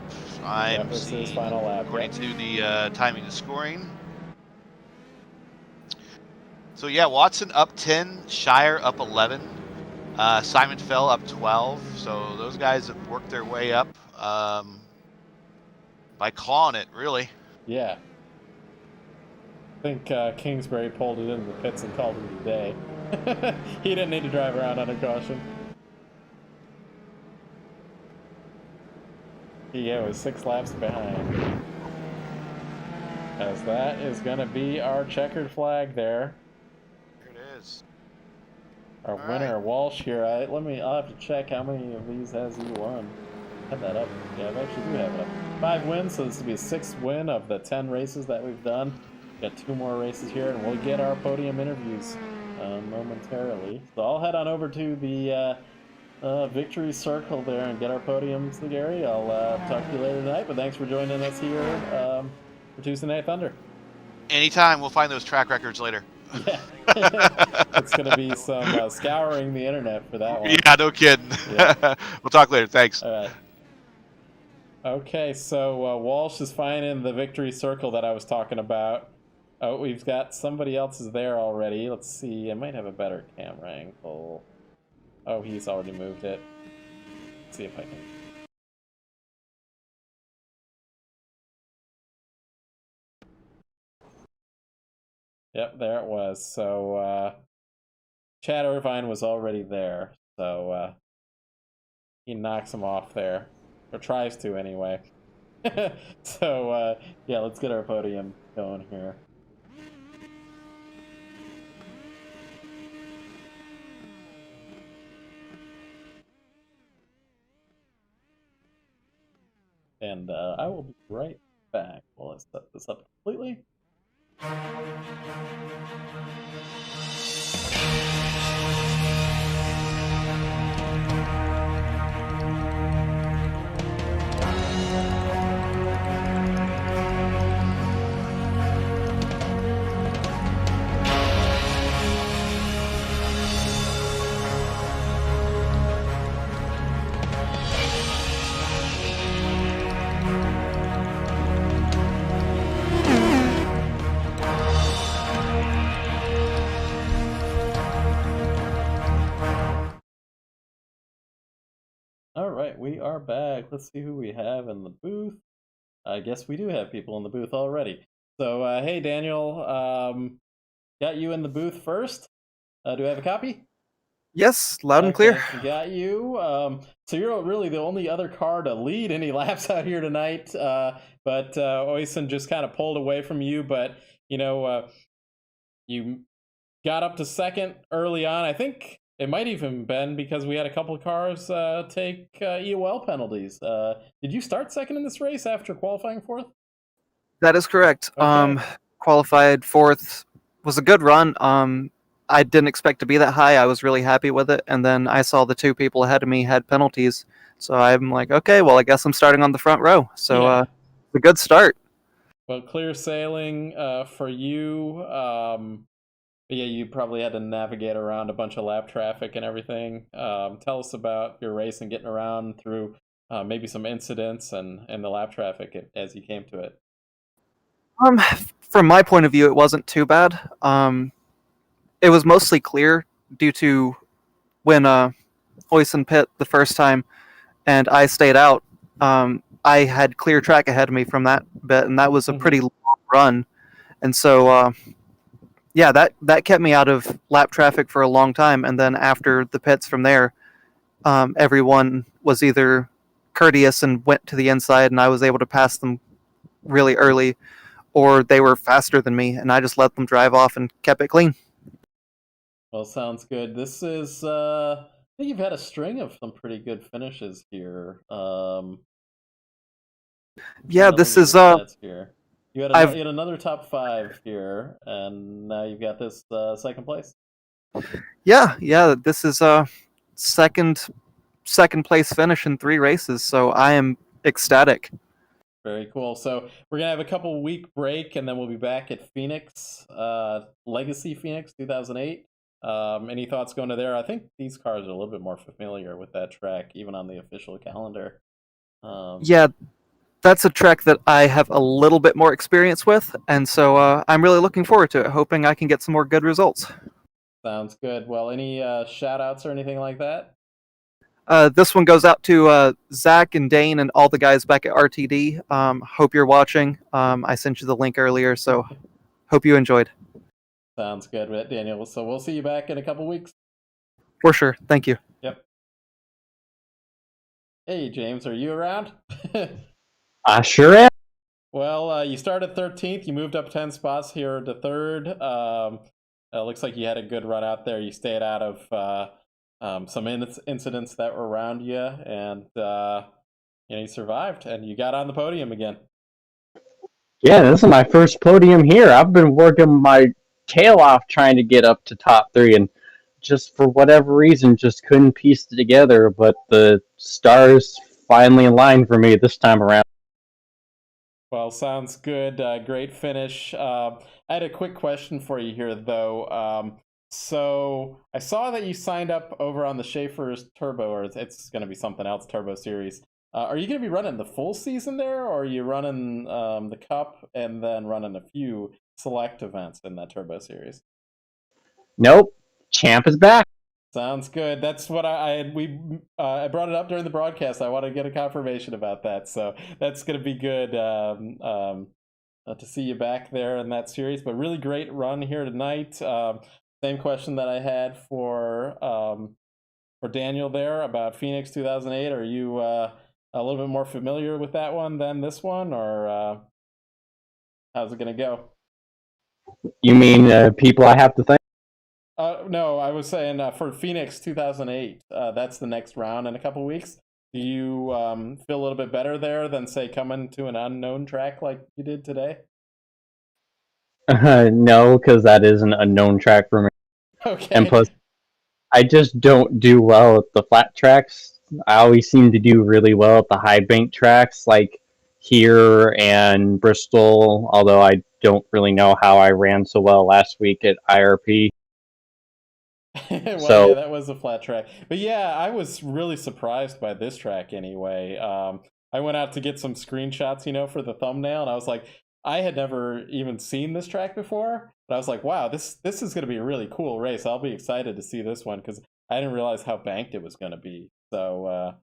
This is final lap. According to the timing and scoring. So yeah, Watson up 10, Shire up 11, Simon Fell up 12. So those guys have worked their way up by clawing it, really. Yeah. I think Kingsbury pulled it into the pits and called it a day. He didn't need to drive around under caution. He was 6 laps behind. As that is going to be our checkered flag there. Here it is. Our winner, right. Walsh here. I'll have to check how many of these has he won. Have that up. Yeah, I actually do have it up. 5 wins, so this will be a 6th win of the 10 races that we've done. Got 2 more races here, and we'll get our podium interviews momentarily. So I'll head on over to the victory circle there and get our podiums to Gary. I'll talk to you later tonight, but thanks for joining us here for Tuesday Night Thunder. Anytime. We'll find those track records later. Yeah. It's going to be some scouring the internet for that one. Yeah, no kidding. Yeah. We'll talk later. Thanks. All right. Okay, so Walsh is finding the victory circle that I was talking about. Oh, we've got somebody else is there already. Let's see. I might have a better camera angle. Oh, he's already moved it. Let's see if I can. Yep, there it was. So, Chad Irvine was already there. So, he knocks him off there. Or tries to, anyway. So, yeah, let's get our podium going here. And I will be right back while I set this up completely. All right, we are back. Let's see who we have in the booth. I guess we do have people in the booth already. So, hey, Daniel, got you in the booth first. Do I have a copy? Yes, loud and clear. Got you. So you're really the only other car to lead any laps out here tonight. But Oysen just kind of pulled away from you. But, you got up to second early on. I think it might even been because we had a couple of cars take EOL penalties. Did you start second in this race after qualifying fourth? That is correct. Okay. Qualified fourth. Was a good run. I didn't expect to be that high. I was really happy with it. And then I saw the two people ahead of me had penalties. So I'm like, okay, well, I guess I'm starting on the front row. So Yeah. a good start. Well, clear sailing for you. Yeah, you probably had to navigate around a bunch of lap traffic and everything. Tell us about your race and getting around through maybe some incidents and the lap traffic as you came to it. From my point of view, it wasn't too bad. It was mostly clear due to when Oysen pit the first time and I stayed out. I had clear track ahead of me from that bit, and that was a pretty long run. And so, yeah, that kept me out of lap traffic for a long time. And then after the pits from there, everyone was either courteous and went to the inside, and I was able to pass them really early, or they were faster than me, and I just let them drive off and kept it clean. Well, sounds good. This is, I think you've had a string of some pretty good finishes here. Yeah, this is here. You had, you had another top 5 here, and now you've got this second place. Yeah. This is second place finish in 3 races, so I am ecstatic. Very cool. So we're gonna have a couple week break, and then we'll be back at Phoenix, Legacy Phoenix 2008. Any thoughts going to there? I think these cars are a little bit more familiar with that track, even on the official calendar. Yeah, that's a track that I have a little bit more experience with, and so I'm really looking forward to it, hoping I can get some more good results. Sounds good. Well, any shout-outs or anything like that? This one goes out to Zach and Dane and all the guys back at RTD. Hope you're watching. I sent you the link earlier, so hope you enjoyed. Sounds good, Daniel. So we'll see you back in a couple weeks. For sure. Thank you. Yep. Hey, James, are you around? I sure am. Well, you started 13th. You moved up 10 spots here to 3rd. Looks like you had a good run out there. You stayed out of some incidents that were around you, and you survived, and you got on the podium again. Yeah, this is my first podium here. I've been working my tail off trying to get up to top 3, and just for whatever reason, just couldn't piece it together, but the stars finally aligned for me this time around. Well, sounds good. Great finish. I had a quick question for you here, though. So I saw that you signed up over on the Schaefer's Turbo, or it's going to be something else, Turbo Series. Are you going to be running the full season there, or are you running the Cup and then running a few select events in that Turbo Series? Nope. Champ is back. Sounds good. That's what I brought it up during the broadcast. I want to get a confirmation about that. So that's going to be good to see you back there in that series. But really great run here tonight. Same question that I had for Daniel there about Phoenix 2008. Are you a little bit more familiar with that one than this one, or how's it going to go? You mean people I have to thank? No, I was saying for Phoenix 2008, that's the next round in a couple weeks. Do you feel a little bit better there than, say, coming to an unknown track like you did today? No, because that is an unknown track for me. And Okay. plus, I just don't do well at the flat tracks. I always seem to do really well at the high bank tracks, like here and Bristol. Although I don't really know how I ran so well last week at IRP. Well, yeah, So that was a flat track. But yeah, I was really surprised by this track anyway. I went out to get some screenshots, for the thumbnail, and I was like, I had never even seen this track before. But I was like, wow, this is going to be a really cool race. I'll be excited to see this one because I didn't realize how banked it was going to be. So,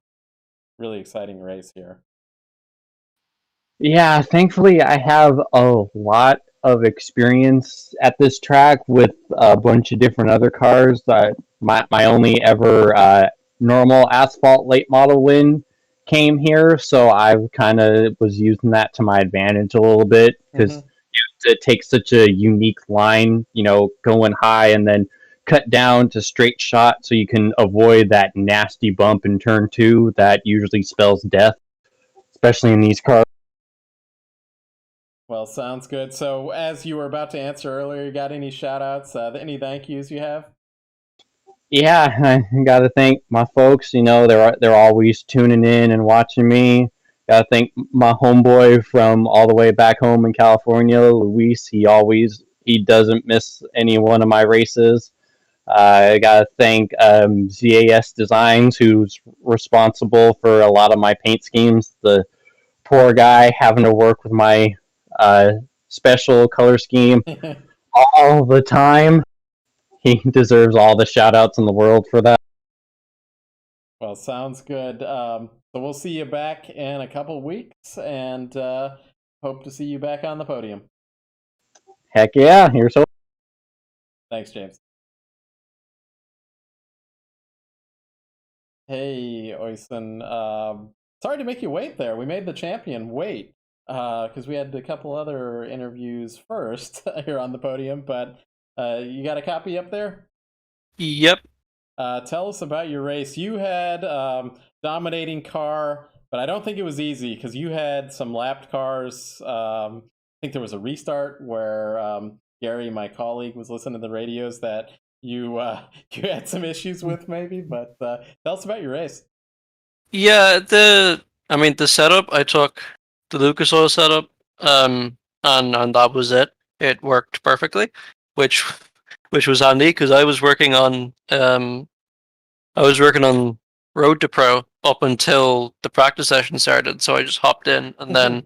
really exciting race here. yeah, thankfully I have a lot of experience at this track with a bunch of different other cars. My only ever normal asphalt late model win came here, so I kind of was using that to my advantage a little bit because it takes such a unique line, going high and then cut down to straight shot so you can avoid that nasty bump in turn two that usually spells death, especially in these cars. Well, sounds good. So, as you were about to answer earlier, you got any shout outs, any thank yous you have? Yeah, I got to thank my folks. They're always tuning in and watching me. Got to thank my homeboy from all the way back home in California, Luis. He doesn't miss any one of my races. I got to thank ZAS Designs, who's responsible for a lot of my paint schemes. The poor guy having to work with my uh, special color scheme all the time. He deserves all the shout outs in the world for that. Well, sounds good. So we'll see you back in a couple weeks, and hope to see you back on the podium. Heck yeah, here's hoping. Thanks, James. Hey, Oyson. Sorry to make you wait there. We made the champion wait because we had a couple other interviews first here on the podium, but you got a copy up there? Yep. Tell us about your race. You had dominating car, but I don't think it was easy because you had some lapped cars. I think there was a restart where Gary, my colleague, was listening to the radios that you you had some issues with, maybe. But tell us about your race. Yeah, the setup I took the Lucas Oil setup, and that was it. It worked perfectly, which which was handy because I was working on Road to Pro up until the practice session started, so I just hopped in and then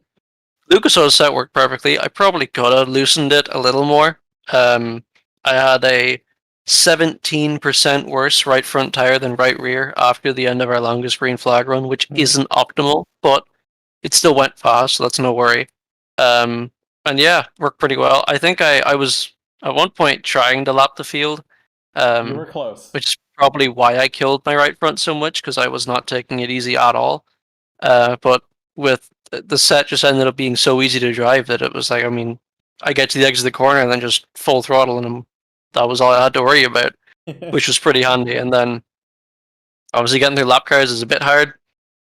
Lucas Oil set worked perfectly. I probably could have loosened it a little more. I had a 17% worse right front tire than right rear after the end of our longest green flag run, which isn't optimal, but it still went fast, so that's no worry. And yeah, worked pretty well. I think I was at one point trying to lap the field, You were close. which is probably why I killed my right front so much because I was not taking it easy at all. But with the set just ended up being so easy to drive that it was like, I get to the edge of the corner and then just full throttle, and that was all I had to worry about, which was pretty handy. And then obviously getting through lap cars is a bit hard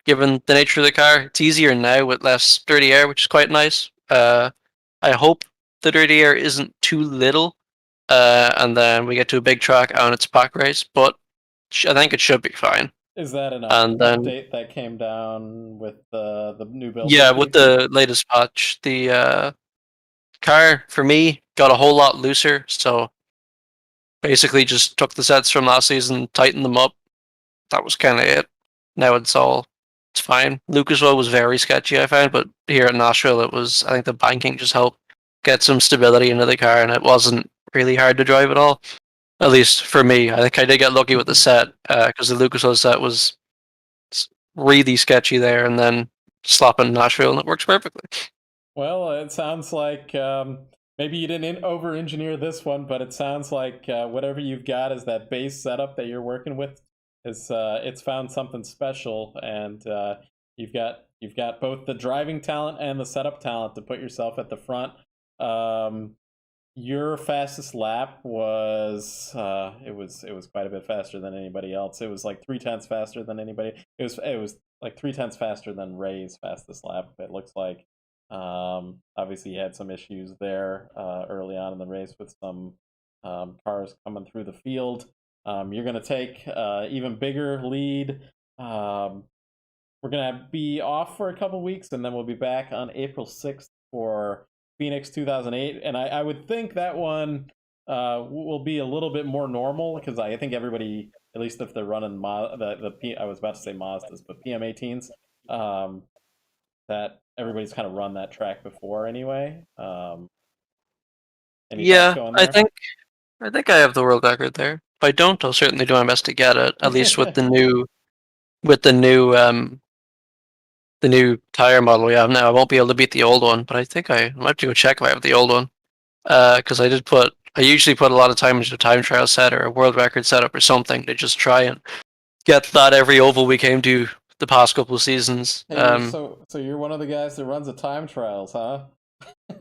given the nature of the car. It's easier now with less dirty air, which is quite nice. I hope the dirty air isn't too little, and then we get to a big track and it's a pack race, but I think it should be fine. Is that an And then update that came down with the new build? yeah, with the latest patch, the car for me got a whole lot looser. So basically, just took the sets from last season, tightened them up. That was kind of it. Now it's fine. Lucasville was very sketchy, I found, but here at Nashville, I think the banking just helped get some stability into the car, and it wasn't really hard to drive at all. At least for me, I think I did get lucky with the set because the Lucasville set was really sketchy there, and then slap in Nashville, and it works perfectly. Well, it sounds like maybe you didn't over-engineer this one, but it sounds like whatever you've got is that base setup that you're working with is it's found something special, and you've got both the driving talent and the setup talent to put yourself at the front. Your fastest lap was it was quite a bit faster than anybody else. It was like 3/10 faster than anybody. It was like 3/10 faster than Ray's fastest lap. It looks like. Obviously, he had some issues there early on in the race with some cars coming through the field. You're going to take even bigger lead. We're going to be off for a couple weeks, and then we'll be back on April 6th for Phoenix 2008. And I would think that one will be a little bit more normal, because I think everybody, at least if they're running I was about to say Mazdas, but PM-18s, that everybody's kind of run that track before anyway. Any thoughts going there? I think I have the world record there. If I don't, I'll certainly do my best to get it. At least with the new tire model we have now. I won't be able to beat the old one, but I think I might have to go check if I have the old one. Because I usually put a lot of time into a time trial set or a world record setup or something to just try and get that every oval we came to the past couple of seasons. Hey, so you're one of the guys that runs the time trials, huh?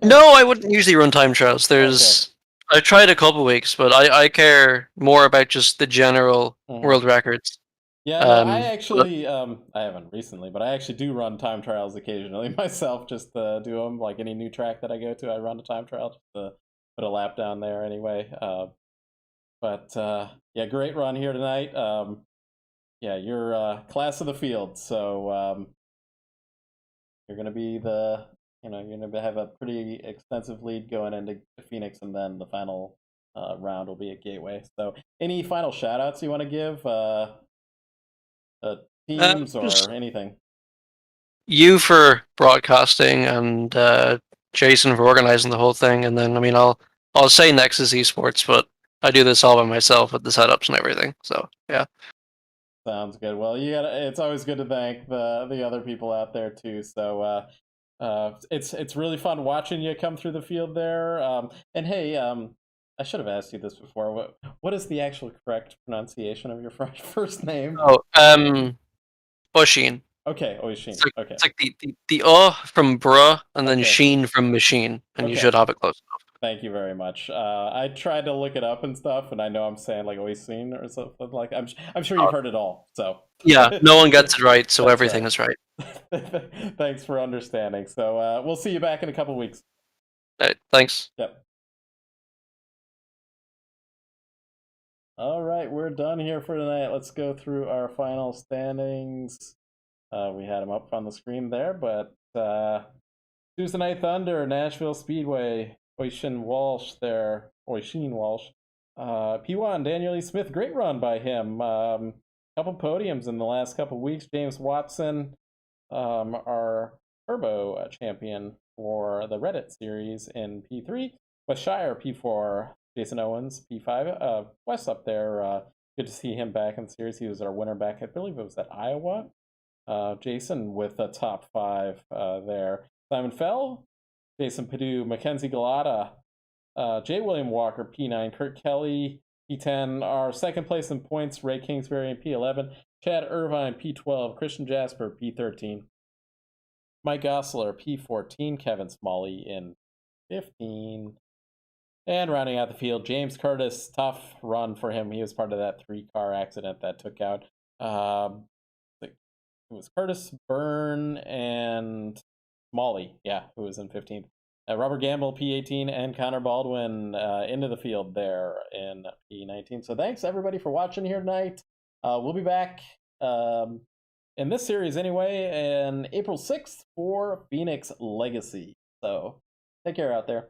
No, I wouldn't usually run time trials. I tried a couple weeks, but I care more about just the general world records. Yeah, no, I actually I haven't recently, but I actually do run time trials occasionally myself, just to do them. Like any new track that I go to, I run a time trial just to put a lap down there anyway. But yeah, great run here tonight. Yeah, you're class of the field, so you're gonna be you're gonna have a pretty extensive lead going into Phoenix, and then the final round will be at Gateway. So, any final shout outs you want to give? Teams or anything? You for broadcasting, and Jason for organizing the whole thing, and then I'll say Nexus Esports, but I do this all by myself with the setups and everything. So yeah. Sounds good. Well, it's always good to thank the other people out there too. So it's really fun watching you come through the field there. And hey, I should have asked you this before. What is the actual correct pronunciation of your first name? Oh, Oshin. Okay, Oshin. Okay. It's like the from bruh and then sheen from machine, and you should have it close enough. Thank you very much. I tried to look it up and stuff, and I know I'm saying like Oshin or something like. I'm sure you've heard it all. So yeah, no one gets it right, so everything is right. Thanks for understanding. So we'll see you back in a couple weeks. Thanks. Yep. All right, we're done here for tonight. Let's go through our final standings. We had them up on the screen there, but Tuesday Night Thunder, Nashville Speedway, Oisin Walsh there, Oisin Walsh. P1, Daniel E. Smith, great run by him. Couple podiums in the last couple weeks. James Watson, our Turbo champion for the Reddit series in P3. Wes Shire, P4. Jason Owens, P5. Wes up there, good to see him back in the series. He was our winner back, I believe it was at Iowa. Jason with a top 5 there. Simon Fell, Jason Padu, Mackenzie Galata, J. William Walker, P9, Kurt Kelly, P10, our second place in points, Ray Kingsbury in P11, Chad Irvine, P12, Christian Jasper, P13, Mike Gosler, P14, Kevin Smalley in 15, and rounding out the field, James Curtis, tough run for him. He was part of that 3-car accident that took out. It was Curtis, Byrne, and Smalley, who was in 15th. Robert Gamble, P18, and Connor Baldwin into the field there in P19. So thanks, everybody, for watching here tonight. We'll be back in this series anyway, on April 6th for Phoenix Legacy. So take care out there.